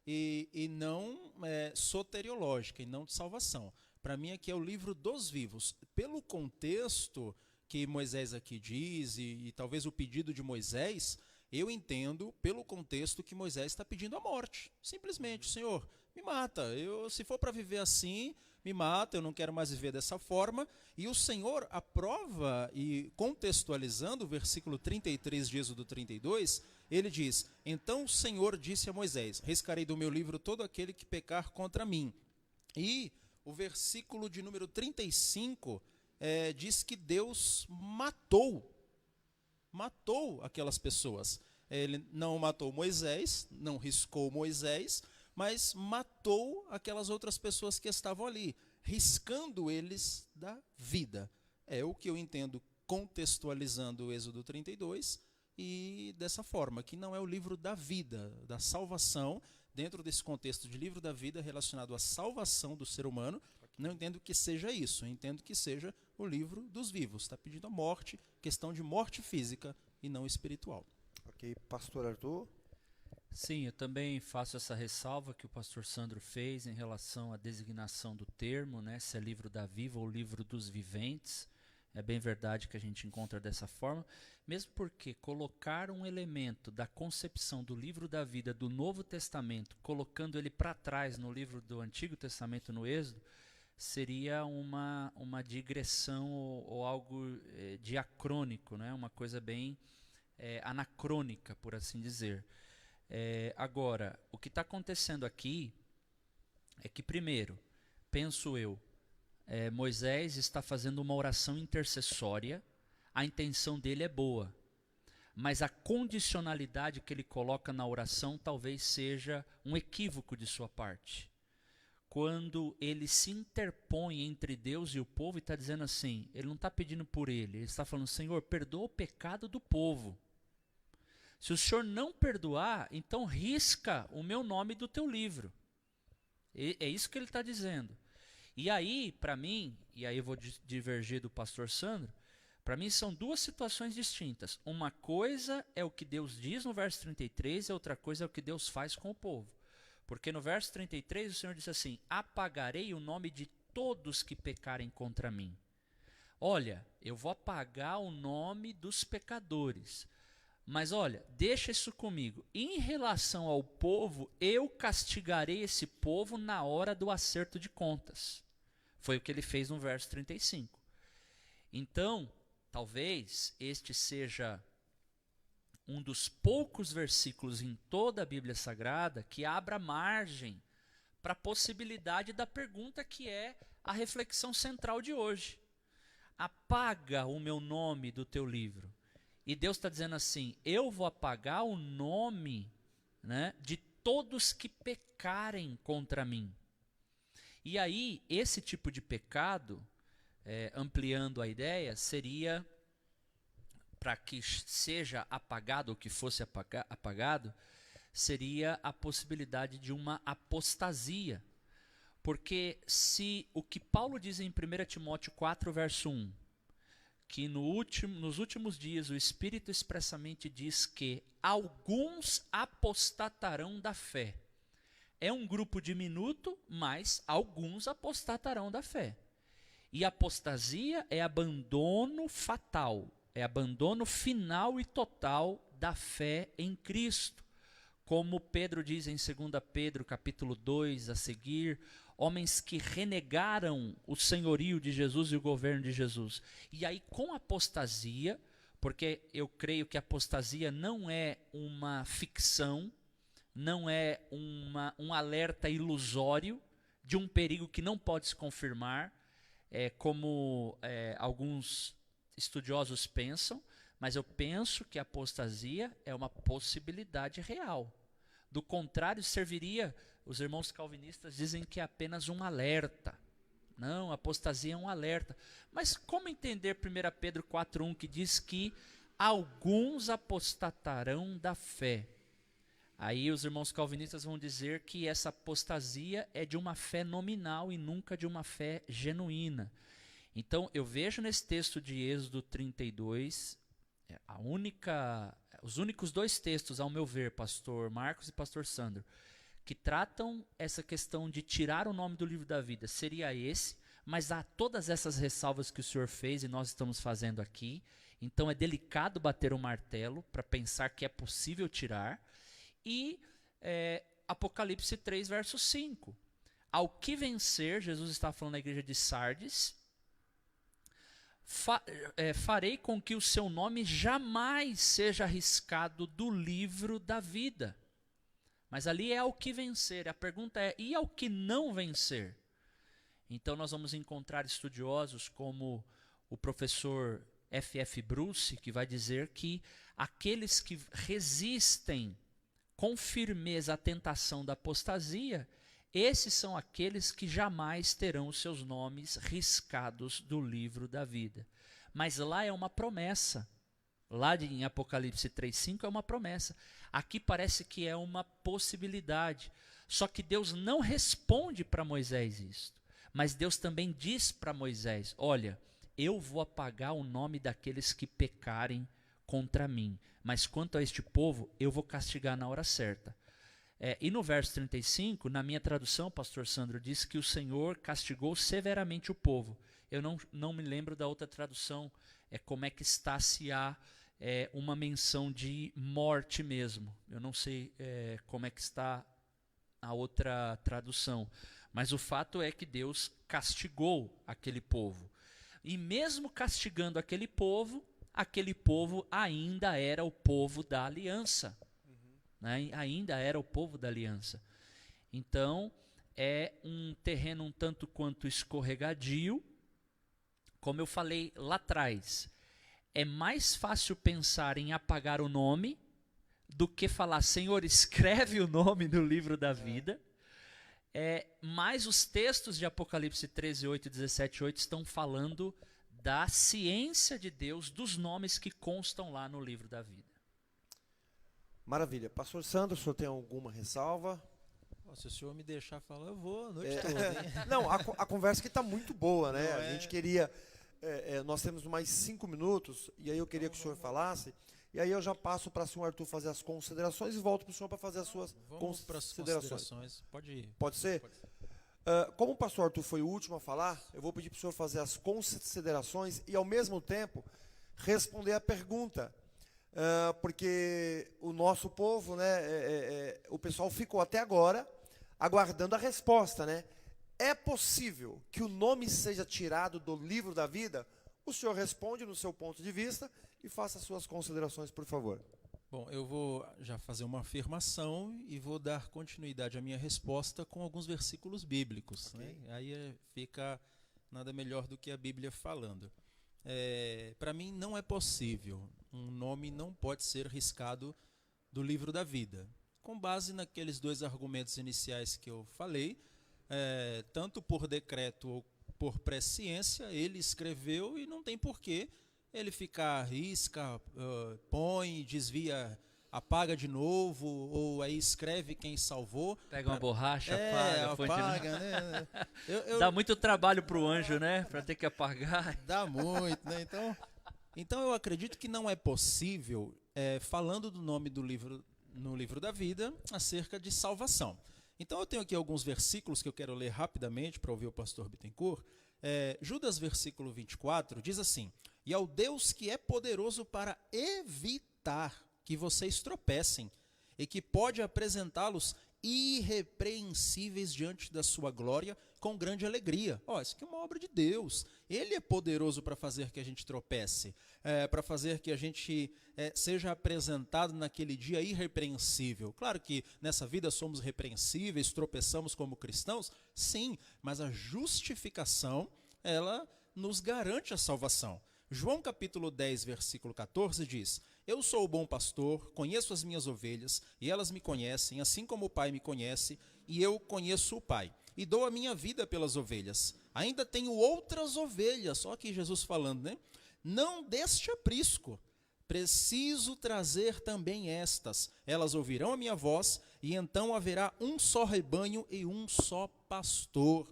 e não soteriológica, e não de salvação. Para mim aqui é o livro dos vivos. Pelo contexto que Moisés aqui diz, e talvez o pedido de Moisés, eu entendo pelo contexto que Moisés está pedindo a morte. Simplesmente, Senhor, me mata. Se for para viver assim, me mata, eu não quero mais viver dessa forma. E o Senhor aprova, e contextualizando o versículo 33 de Êxodo 32, ele diz, então o Senhor disse a Moisés, riscarei do meu livro todo aquele que pecar contra mim. E o versículo de número 35 diz que Deus matou aquelas pessoas. Ele não matou Moisés, não riscou Moisés, mas matou aquelas outras pessoas que estavam ali, riscando eles da vida. É o que eu entendo contextualizando o Êxodo 32, e dessa forma, que não é o livro da vida, da salvação, dentro desse contexto de livro da vida relacionado à salvação do ser humano, não entendo que seja isso, eu entendo que seja o livro dos vivos. Está pedindo a morte, questão de morte física e não espiritual. Ok, pastor Arthur? Sim, eu também faço essa ressalva que o pastor Sandro fez em relação à designação do termo, né, se é livro da vida ou livro dos viventes. É bem verdade que a gente encontra dessa forma, mesmo porque colocar um elemento da concepção do livro da vida do Novo Testamento, colocando ele para trás no livro do Antigo Testamento, no Êxodo, seria uma digressão ou algo diacrônico, né? Uma coisa bem anacrônica, por assim dizer. Agora, o que está acontecendo aqui é que, primeiro, penso eu, Moisés está fazendo uma oração intercessória, a intenção dele é boa, mas a condicionalidade que ele coloca na oração talvez seja um equívoco de sua parte. Quando ele se interpõe entre Deus e o povo e está dizendo assim, ele não está pedindo por ele está falando, Senhor, perdoa o pecado do povo. Se o Senhor não perdoar, então risca o meu nome do teu livro. É isso que ele está dizendo. E aí, para mim, e aí eu vou divergir do pastor Sandro, para mim são duas situações distintas. Uma coisa é o que Deus diz no verso 33, e outra coisa é o que Deus faz com o povo. Porque no verso 33 o Senhor diz assim, apagarei o nome de todos que pecarem contra mim. Olha, eu vou apagar o nome dos pecadores. Mas olha, deixa isso comigo. Em relação ao povo, eu castigarei esse povo na hora do acerto de contas. Foi o que ele fez no verso 35. Então, talvez este seja um dos poucos versículos em toda a Bíblia Sagrada que abra margem para a possibilidade da pergunta que é a reflexão central de hoje. Apaga o meu nome do teu livro. E Deus está dizendo assim, eu vou apagar o nome, né, de todos que pecarem contra mim. E aí, esse tipo de pecado, ampliando a ideia, seria, para que seja apagado, ou que fosse apagado, seria a possibilidade de uma apostasia. Porque se o que Paulo diz em 1 Timóteo 4, verso 1, que nos últimos dias o Espírito expressamente diz que alguns apostatarão da fé. É um grupo diminuto, mas alguns apostatarão da fé. E apostasia é abandono fatal, é abandono final e total da fé em Cristo. Como Pedro diz em 2 Pedro capítulo 2 a seguir, homens que renegaram o senhorio de Jesus e o governo de Jesus. E aí com apostasia, porque eu creio que apostasia não é uma ficção, não é um alerta ilusório de um perigo que não pode se confirmar, como alguns estudiosos pensam, mas eu penso que a apostasia é uma possibilidade real. Do contrário, serviria, os irmãos calvinistas dizem que é apenas um alerta. Não, a apostasia é um alerta. Mas como entender 1 Pedro 4,1 que diz que alguns apostatarão da fé? Aí os irmãos calvinistas vão dizer que essa apostasia é de uma fé nominal e nunca de uma fé genuína. Então eu vejo nesse texto de Êxodo 32, os únicos dois textos, ao meu ver, pastor Marcos e pastor Sandro, que tratam essa questão de tirar o nome do livro da vida, seria esse, mas há todas essas ressalvas que o senhor fez e nós estamos fazendo aqui, então é delicado bater o martelo para pensar que é possível tirar. E Apocalipse 3, verso 5. Ao que vencer, Jesus está falando na igreja de Sardes, farei com que o seu nome jamais seja arriscado do livro da vida. Mas ali é ao que vencer. A pergunta é, e ao que não vencer? Então nós vamos encontrar estudiosos como o professor F.F. Bruce, que vai dizer que aqueles que resistem com firmeza à tentação da apostasia, esses são aqueles que jamais terão os seus nomes riscados do livro da vida. Mas lá é uma promessa. Lá em Apocalipse 3,5 é uma promessa. Aqui parece que é uma possibilidade. Só que Deus não responde para Moisés isto. Mas Deus também diz para Moisés, olha, eu vou apagar o nome daqueles que pecarem contra mim. Mas quanto a este povo, eu vou castigar na hora certa. E no verso 35, na minha tradução, pastor Sandro, diz que o Senhor castigou severamente o povo. Eu não me lembro da outra tradução, como é que está, se há uma menção de morte mesmo. Eu não sei como é que está a outra tradução. Mas o fato é que Deus castigou aquele povo. E mesmo castigando aquele povo ainda era o povo da aliança. Né? Ainda era o povo da aliança. Então, é um terreno um tanto quanto escorregadio. Como eu falei lá atrás, é mais fácil pensar em apagar o nome do que falar, Senhor, escreve o nome no livro da vida. Mas os textos de Apocalipse 13, 8 e 17, 8 estão falando da ciência de Deus, dos nomes que constam lá no livro da vida. Maravilha. Pastor Sandro, o senhor tem alguma ressalva? Se o senhor me deixar falar, eu vou a noite toda. Não, a conversa aqui está muito boa, né? A gente queria... nós temos mais 5 minutos, e aí eu queria que o senhor falasse, e aí eu já passo para o senhor Arthur fazer as considerações e volto para o senhor para fazer as suas considerações. Pode ir. Pode ser? Como o pastor Arthur foi o último a falar, eu vou pedir para o senhor fazer as considerações e, ao mesmo tempo, responder a pergunta. Porque o nosso povo, né, o pessoal ficou até agora aguardando a resposta, né? É possível que o nome seja tirado do livro da vida? O senhor responde no seu ponto de vista e faça as suas considerações, por favor. Bom, eu vou já fazer uma afirmação e vou dar continuidade à minha resposta com alguns versículos bíblicos. Okay. Né? Aí fica nada melhor do que a Bíblia falando. Para mim não é possível, um nome não pode ser riscado do livro da vida. Com base naqueles dois argumentos iniciais que eu falei, tanto por decreto ou por presciência, ele escreveu e não tem porquê ele ficar risca, põe, desvia, apaga de novo, ou aí escreve quem salvou. Pega uma borracha, apaga, né? Dá muito trabalho para o anjo, né? Para ter que apagar. Dá muito, né? Então eu acredito que não é possível, falando do nome do livro, no livro da vida, acerca de salvação. Então eu tenho aqui alguns versículos que eu quero ler rapidamente para ouvir o pastor Bittencourt. Judas, versículo 24, diz assim: e ao Deus que é poderoso para evitar que vocês tropecem e que pode apresentá-los irrepreensíveis diante da sua glória com grande alegria. Isso aqui é uma obra de Deus. Ele é poderoso para fazer que a gente tropece, para fazer que a gente seja apresentado naquele dia irrepreensível. Claro que nessa vida somos repreensíveis, tropeçamos como cristãos, sim, mas a justificação, ela nos garante a salvação. João capítulo 10, versículo 14 diz: eu sou o bom pastor, conheço as minhas ovelhas, e elas me conhecem, assim como o Pai me conhece, e eu conheço o Pai, e dou a minha vida pelas ovelhas. Ainda tenho outras ovelhas, só que Jesus falando, né? Não deste aprisco, preciso trazer também estas. Elas ouvirão a minha voz, e então haverá um só rebanho e um só pastor.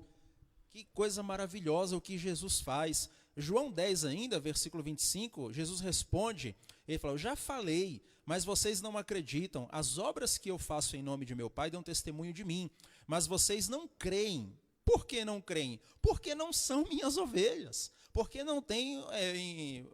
Que coisa maravilhosa o que Jesus faz. João 10 ainda, versículo 25, Jesus responde, ele fala: eu já falei, mas vocês não acreditam. As obras que eu faço em nome de meu Pai dão testemunho de mim, mas vocês não creem. Por que não creem? Porque não são minhas ovelhas. Porque não tem,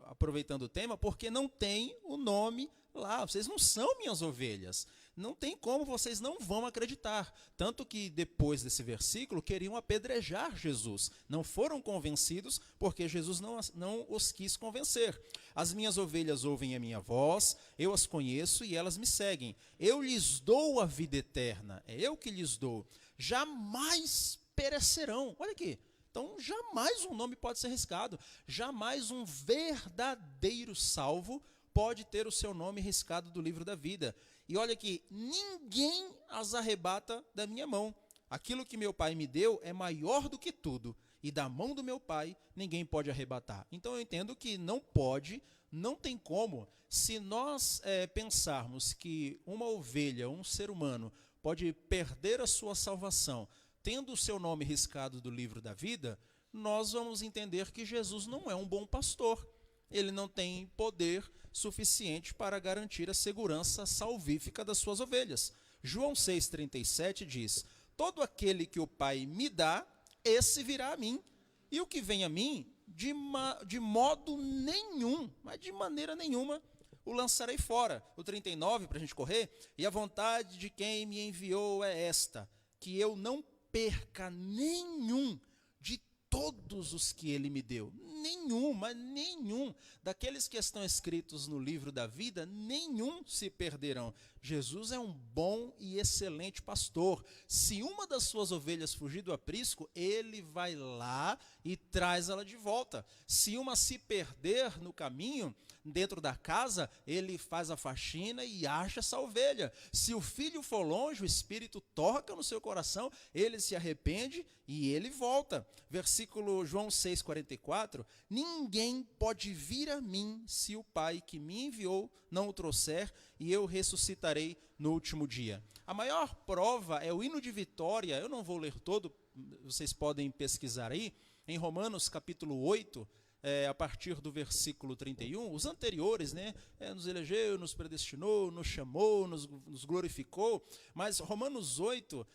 aproveitando o tema, porque não tem o nome lá. Vocês não são minhas ovelhas. Não tem como, vocês não vão acreditar. Tanto que depois desse versículo queriam apedrejar Jesus. Não foram convencidos porque Jesus não os quis convencer. As minhas ovelhas ouvem a minha voz, eu as conheço e elas me seguem. Eu lhes dou a vida eterna, é eu que lhes dou. Jamais perecerão. Olha aqui. Então, jamais um nome pode ser riscado. Jamais um verdadeiro salvo pode ter o seu nome riscado do livro da vida. E olha aqui, ninguém as arrebata da minha mão. Aquilo que meu Pai me deu é maior do que tudo, e da mão do meu Pai ninguém pode arrebatar. Então eu entendo que não pode, não tem como. Se nós pensarmos que uma ovelha, um ser humano, pode perder a sua salvação, tendo o seu nome riscado do livro da vida, nós vamos entender que Jesus não é um bom pastor. Ele não tem poder suficiente para garantir a segurança salvífica das suas ovelhas. João 6,37 diz: todo aquele que o Pai me dá, esse virá a mim. E o que vem a mim, de modo nenhum, mas de maneira nenhuma, o lançarei fora. O 39, para a gente correr: e a vontade de quem me enviou é esta, que eu não perca nenhum de todos os que ele me deu. Nenhum, mas nenhum. Daqueles que estão escritos no livro da vida, nenhum se perderão. Jesus é um bom e excelente pastor. Se uma das suas ovelhas fugir do aprisco, ele vai lá e traz ela de volta. Se uma se perder no caminho, dentro da casa, ele faz a faxina e acha essa ovelha. Se o filho for longe, o Espírito toca no seu coração, ele se arrepende e ele volta. Versículo João 6,44, ninguém pode vir a mim se o Pai que me enviou não o trouxer, e eu ressuscitarei no último dia. A maior prova é o hino de vitória, eu não vou ler todo, vocês podem pesquisar aí, em Romanos capítulo 8, a partir do versículo 31, os anteriores, né, nos elegeu, nos predestinou, nos chamou, nos glorificou, mas Romanos 8,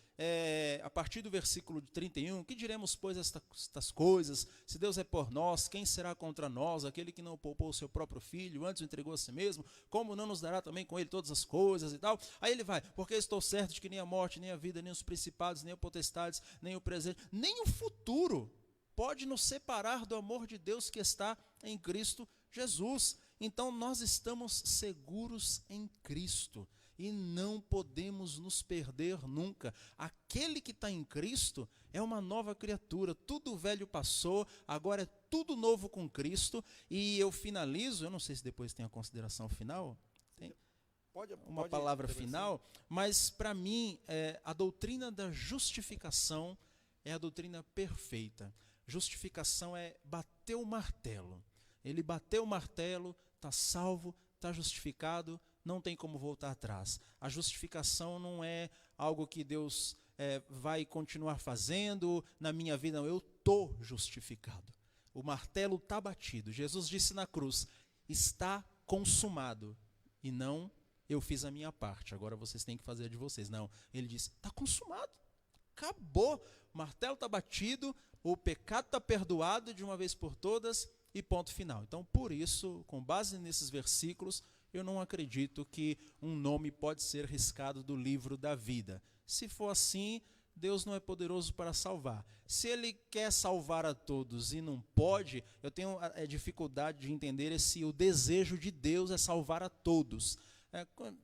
a partir do versículo 31, que diremos, pois, estas coisas? Se Deus é por nós, quem será contra nós? Aquele que não poupou o seu próprio filho, antes o entregou a si mesmo, como não nos dará também com ele todas as coisas e tal? Aí ele vai: porque estou certo de que nem a morte, nem a vida, nem os principados, nem as potestades, nem o presente, nem o futuro pode nos separar do amor de Deus que está em Cristo Jesus. Então nós estamos seguros em Cristo e não podemos nos perder nunca. Aquele que está em Cristo é uma nova criatura, tudo velho passou, agora é tudo novo com Cristo. E eu finalizo, eu não sei se depois tem a consideração final, tem uma palavra final, mas para mim a doutrina da justificação é a doutrina perfeita. Justificação é bater o martelo. Ele bateu o martelo, está salvo, está justificado, não tem como voltar atrás. A justificação não é algo que Deus vai continuar fazendo na minha vida, não. Eu estou justificado. O martelo está batido. Jesus disse na cruz: está consumado. E não, eu fiz a minha parte, agora vocês têm que fazer a de vocês. Não, ele disse: está consumado. Acabou. O martelo está batido, o pecado está perdoado de uma vez por todas e ponto final. Então, por isso, com base nesses versículos, eu não acredito que um nome pode ser riscado do livro da vida. Se for assim, Deus não é poderoso para salvar. Se Ele quer salvar a todos e não pode, eu tenho a dificuldade de entender o desejo de Deus é salvar a todos.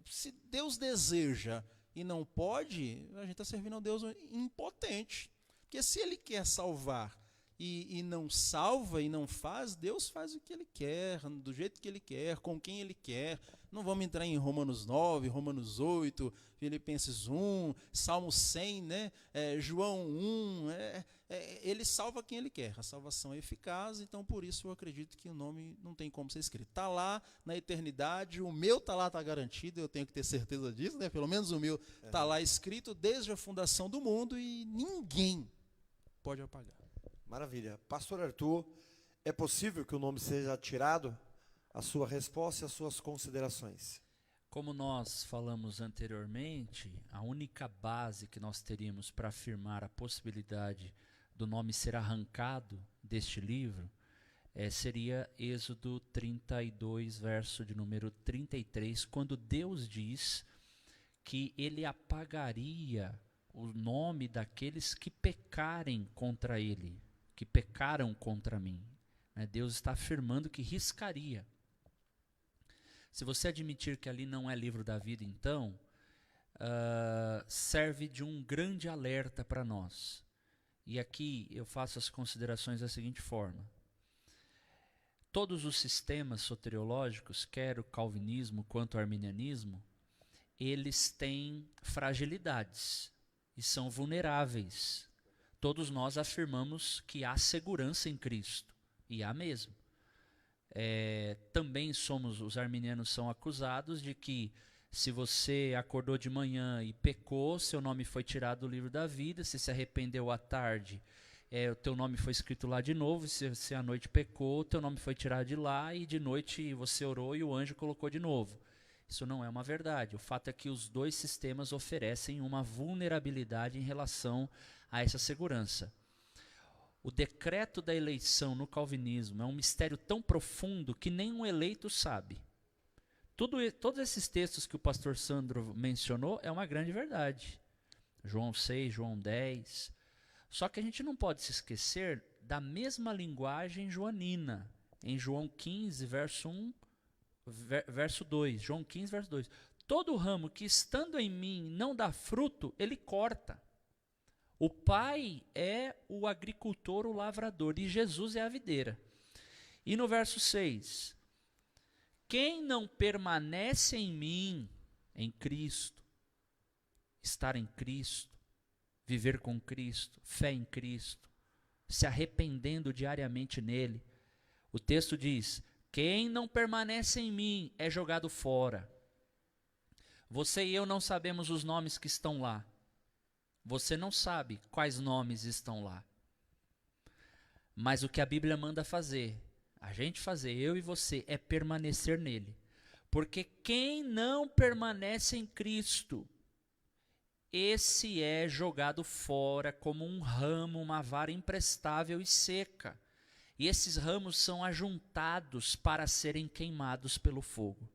Se Deus deseja e não pode, a gente está servindo a um Deus impotente. Porque se Ele quer salvar e não salva e não faz, Deus faz o que Ele quer, do jeito que Ele quer, com quem Ele quer. Não vamos entrar em Romanos 9, Romanos 8, Filipenses 1, Salmo 100, né? João 1. Ele salva quem Ele quer. A salvação é eficaz, então por isso eu acredito que o nome não tem como ser escrito. Está lá na eternidade, o meu está lá, está garantido, eu tenho que ter certeza disso, né? Pelo menos o meu está lá escrito desde a fundação do mundo e ninguém pode apagar. Maravilha. Pastor Arthur, é possível que o nome seja tirado? A sua resposta e as suas considerações. Como nós falamos anteriormente, a única base que nós teríamos para afirmar a possibilidade do nome ser arrancado deste livro seria Êxodo 32, verso de número 33, quando Deus diz que Ele apagaria o nome daqueles que pecarem contra Ele, que pecaram contra mim. Deus está afirmando que riscaria. Se você admitir que ali não é livro da vida, então, serve de um grande alerta para nós. E aqui eu faço as considerações da seguinte forma. Todos os sistemas soteriológicos, quer o calvinismo quanto o arminianismo, eles têm fragilidades e são vulneráveis. Todos nós afirmamos que há segurança em Cristo, e há mesmo. Também os arminianos são acusados de que se você acordou de manhã e pecou, seu nome foi tirado do livro da vida, se arrependeu à tarde, o teu nome foi escrito lá de novo, se você à noite pecou, o teu nome foi tirado de lá e de noite você orou e o anjo colocou de novo. Isso não é uma verdade. O fato é que os dois sistemas oferecem uma vulnerabilidade em relação a essa segurança. O decreto da eleição no calvinismo é um mistério tão profundo que nenhum eleito sabe. Todos esses textos que o pastor Sandro mencionou é uma grande verdade. João 6, João 10. Só que a gente não pode se esquecer da mesma linguagem joanina. Em João 15, verso 1, verso 2. João 15, verso 2. Todo ramo que estando em mim não dá fruto, ele corta. O Pai é o agricultor, o lavrador, e Jesus é a videira. E no verso 6, quem não permanece em mim, em Cristo, estar em Cristo, viver com Cristo, fé em Cristo, se arrependendo diariamente nele, o texto diz, quem não permanece em mim é jogado fora. Você e eu não sabemos os nomes que estão lá. Você não sabe quais nomes estão lá. Mas o que a Bíblia manda fazer, a gente fazer, eu e você, é permanecer nele. Porque quem não permanece em Cristo, esse é jogado fora como um ramo, uma vara imprestável e seca. E esses ramos são ajuntados para serem queimados pelo fogo.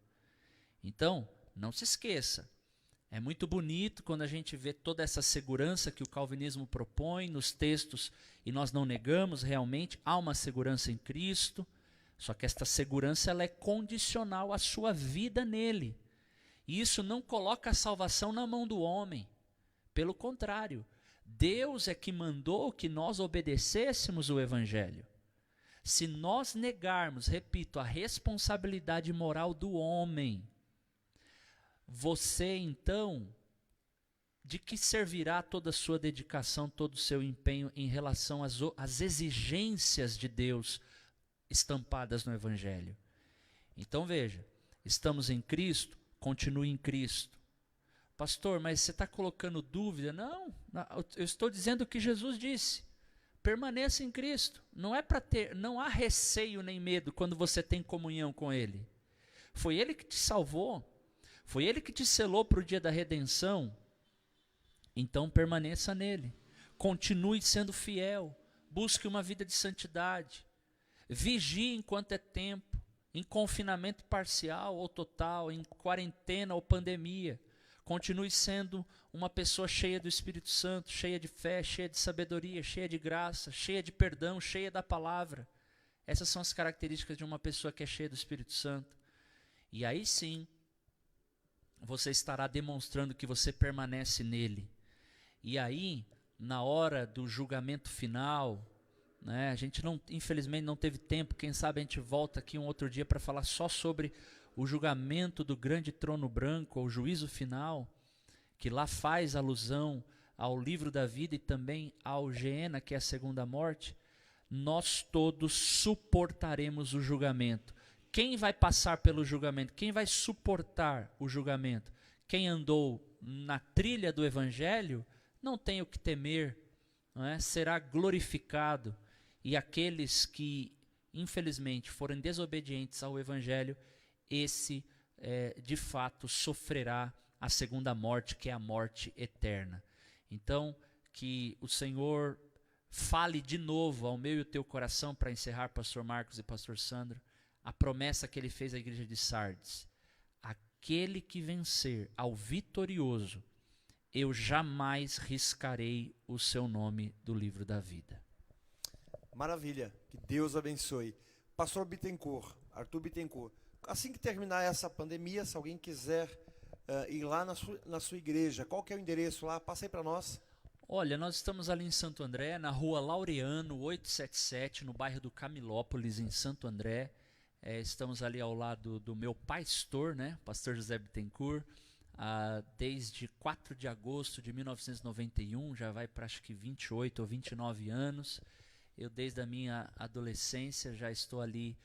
Então, não se esqueça. É muito bonito quando a gente vê toda essa segurança que o calvinismo propõe nos textos, e nós não negamos, realmente há uma segurança em Cristo, só que esta segurança ela é condicional à sua vida nele. E isso não coloca a salvação na mão do homem. Pelo contrário, Deus é que mandou que nós obedecêssemos o Evangelho. Se nós negarmos, repito, a responsabilidade moral do homem, você, então, de que servirá toda a sua dedicação, todo o seu empenho em relação às exigências de Deus estampadas no Evangelho? Então, veja, estamos em Cristo, continue em Cristo. Pastor, mas você está colocando dúvida? Não, eu estou dizendo o que Jesus disse. Permaneça em Cristo. Não há receio nem medo quando você tem comunhão com Ele. Foi Ele que te salvou. Foi Ele que te selou para o dia da redenção. Então permaneça nele. continue sendo fiel, busque uma vida de santidade, vigie enquanto é tempo, em confinamento parcial ou total, em quarentena ou pandemia, continue sendo uma pessoa cheia do Espírito Santo, cheia de fé, cheia de sabedoria, cheia de graça, cheia de perdão, cheia da palavra. Essas são as características de uma pessoa que é cheia do Espírito Santo. E aí sim, você estará demonstrando que você permanece nele. E aí, na hora do julgamento final, né, a gente infelizmente não teve tempo, quem sabe a gente volta aqui um outro dia para falar só sobre o julgamento do grande trono branco, ou juízo final, que lá faz alusão ao livro da vida e também ao Geena, que é a segunda morte. Nós todos suportaremos o julgamento. Quem vai passar pelo julgamento? Quem vai suportar o julgamento? Quem andou na trilha do Evangelho não tem o que temer, não é? Será glorificado. E aqueles que, infelizmente, forem desobedientes ao Evangelho, esse, de fato, sofrerá a segunda morte, que é a morte eterna. Então, que o Senhor fale de novo ao meu e ao teu coração, para encerrar, pastor Marcos e pastor Sandro, a promessa que ele fez à igreja de Sardes: aquele que vencer ao vitorioso, eu jamais riscarei o seu nome do livro da vida. Maravilha, que Deus abençoe. Pastor Bittencourt, Arthur Bittencourt, assim que terminar essa pandemia, se alguém quiser ir lá na sua igreja, qual que é o endereço lá? Passa aí para nós. Olha, nós estamos ali em Santo André, na rua Laureano, 877, no bairro do Camilópolis, em Santo André. Estamos ali ao lado do meu pastor, né, pastor José Bittencourt, desde 4 de agosto de 1991, já vai para acho que 28 ou 29 anos. Eu, desde a minha adolescência, já estou ali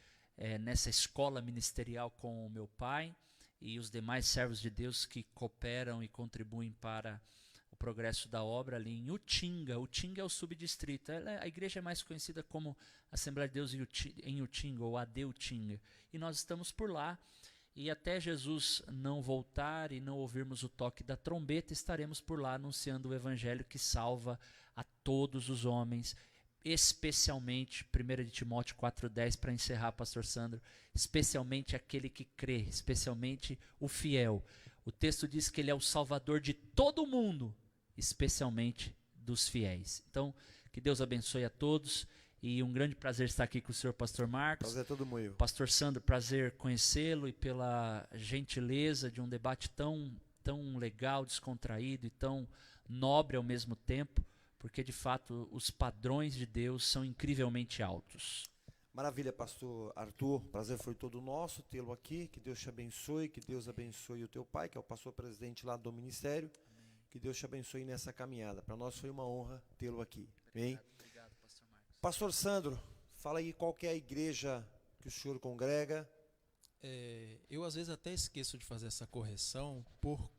nessa escola ministerial com o meu pai e os demais servos de Deus que cooperam e contribuem para o progresso da obra ali em Utinga. Utinga é o subdistrito. A igreja é mais conhecida como Assembleia de Deus em Utinga, ou AD Utinga. E nós estamos por lá. E até Jesus não voltar e não ouvirmos o toque da trombeta, estaremos por lá anunciando o evangelho que salva a todos os homens, especialmente, 1 de Timóteo 4,10, para encerrar, pastor Sandro, especialmente aquele que crê, especialmente o fiel. O texto diz que ele é o salvador de todo mundo, especialmente dos fiéis. Então, que Deus abençoe a todos, e um grande prazer estar aqui com o senhor pastor Marcos. Prazer é todo meu. Pastor Sandro, prazer conhecê-lo, e pela gentileza de um debate tão legal, descontraído e tão nobre ao mesmo tempo, porque de fato os padrões de Deus são incrivelmente altos. Maravilha, pastor Arthur, prazer foi todo nosso tê-lo aqui, que Deus te abençoe, que Deus abençoe o teu pai, que é o pastor presidente lá do ministério. Amém. Que Deus te abençoe nessa caminhada. Para nós foi uma honra tê-lo aqui. Obrigado, pastor Marcos. Pastor Sandro, fala aí qual que é a igreja que o senhor congrega. Eu às vezes até esqueço de fazer essa correção por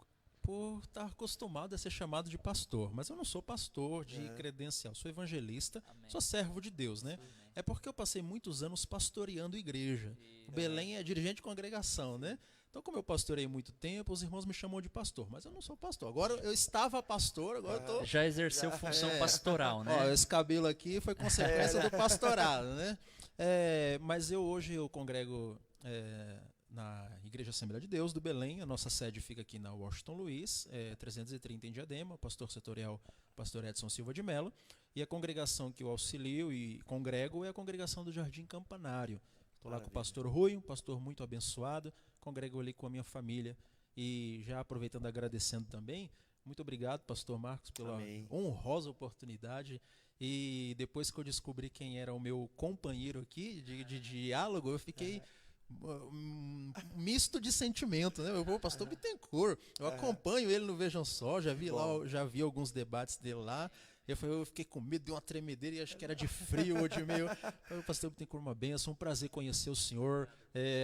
estar acostumado a ser chamado de pastor, mas eu não sou pastor de credencial, sou evangelista. Amém. Sou servo de Deus, né? Amém. É porque eu passei muitos anos pastoreando igreja. O Belém é dirigente de congregação, né? Então, como eu pastorei muito tempo, os irmãos me chamam de pastor, mas eu não sou pastor. Agora eu estava pastor, agora eu tô... Já exerceu função pastoral, né? Ó, esse cabelo aqui foi consequência do pastorado, né? Mas hoje eu congrego na Igreja Assembleia de Deus do Belém. A nossa sede fica aqui na Washington Luiz, 330 em Diadema. O pastor setorial, pastor Edson Silva de Mello. E a congregação que eu auxilio e congrego é a congregação do Jardim Campanário. Estou lá com o pastor Rui, um pastor muito abençoado. Congrego ali com a minha família. E já aproveitando, agradecendo também, muito obrigado, pastor Marcos, pela honrosa oportunidade. E depois que eu descobri quem era o meu companheiro aqui de diálogo, eu fiquei... misto de sentimento, né? O pastor Bittencourt, eu acompanho ele no Vejam Só, já vi alguns debates dele lá. Eu fiquei com medo de uma tremedeira e acho que era de frio ou de meio. O pastor Bittencourt, uma benção, um prazer conhecer o senhor.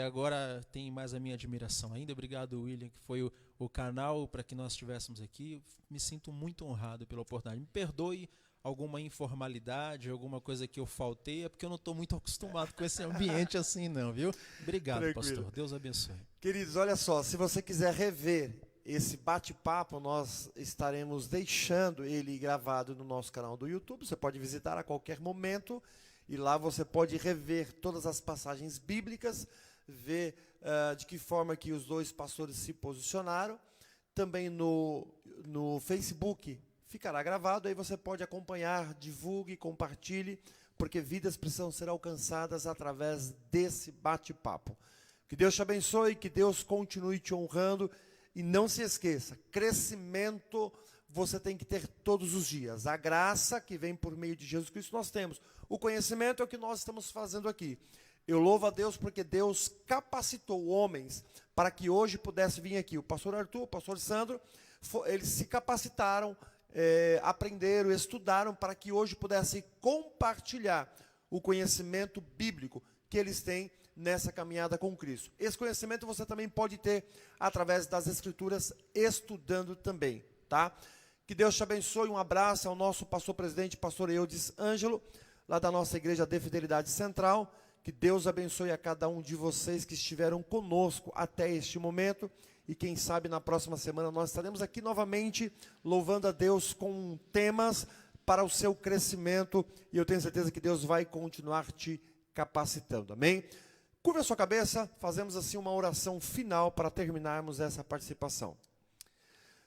Agora tem mais a minha admiração ainda. Obrigado, William, que foi o canal para que nós estivéssemos aqui. Me sinto muito honrado pela oportunidade. Me perdoe alguma informalidade, alguma coisa que eu faltei, é porque eu não estou muito acostumado com esse ambiente assim não, viu? Obrigado, tranquilo. Pastor. Deus abençoe. Queridos, olha só, se você quiser rever esse bate-papo nós estaremos deixando ele gravado no nosso canal do YouTube. Você pode visitar a qualquer momento e lá você pode rever todas as passagens bíblicas, ver de que forma que os dois pastores se posicionaram. Também no Facebook ficará gravado, aí você pode acompanhar, divulgue, compartilhe, porque vidas precisam ser alcançadas através desse bate-papo. Que Deus te abençoe, que Deus continue te honrando. E não se esqueça, crescimento você tem que ter todos os dias. A graça que vem por meio de Jesus Cristo nós temos. O conhecimento é o que nós estamos fazendo aqui. Eu louvo a Deus porque Deus capacitou homens para que hoje pudesse vir aqui. O pastor Arthur, o pastor Sandro, eles se capacitaram, aprenderam, estudaram para que hoje pudessem compartilhar o conhecimento bíblico que eles têm nessa caminhada com Cristo. Esse conhecimento você também pode ter através das Escrituras, estudando também, tá? Que Deus te abençoe, um abraço ao nosso pastor-presidente, pastor Eudes Ângelo, lá da nossa igreja de Fidelidade Central. Que Deus abençoe a cada um de vocês que estiveram conosco até este momento, e quem sabe na próxima semana nós estaremos aqui novamente, louvando a Deus com temas para o seu crescimento, e eu tenho certeza que Deus vai continuar te capacitando, amém? Curva a sua cabeça, fazemos assim uma oração final para terminarmos essa participação.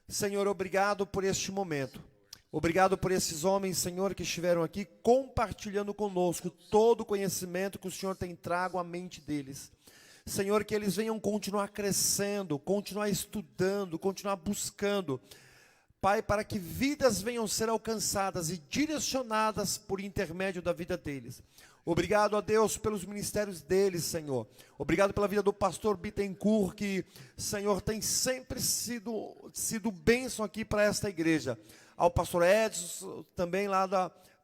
Senhor, obrigado por este momento. Obrigado por esses homens, Senhor, que estiveram aqui compartilhando conosco todo o conhecimento que o Senhor tem trago à mente deles. Senhor, que eles venham continuar crescendo, continuar estudando, continuar buscando. Pai, para que vidas venham ser alcançadas e direcionadas por intermédio da vida deles. Obrigado a Deus pelos ministérios deles, Senhor. Obrigado pela vida do pastor Bittencourt, que, Senhor, tem sempre sido bênção aqui para esta igreja. Ao pastor Edson, também lá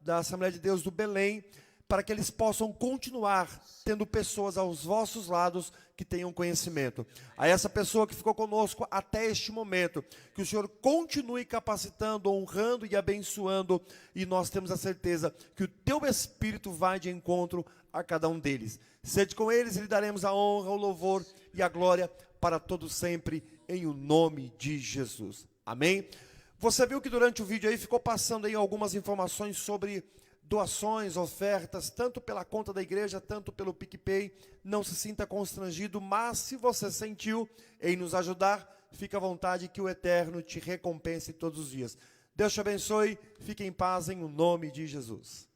da Assembleia de Deus do Belém, para que eles possam continuar tendo pessoas aos vossos lados que tenham conhecimento. A essa pessoa que ficou conosco até este momento, que o Senhor continue capacitando, honrando e abençoando, e nós temos a certeza que o teu Espírito vai de encontro a cada um deles. Sede com eles e lhe daremos a honra, o louvor e a glória para todos sempre, em o nome de Jesus. Amém? Você viu que durante o vídeo aí ficou passando aí algumas informações sobre doações, ofertas, tanto pela conta da igreja, tanto pelo PicPay. Não se sinta constrangido, mas se você sentiu em nos ajudar, fique à vontade, que o Eterno te recompense todos os dias. Deus te abençoe, fique em paz em o nome de Jesus.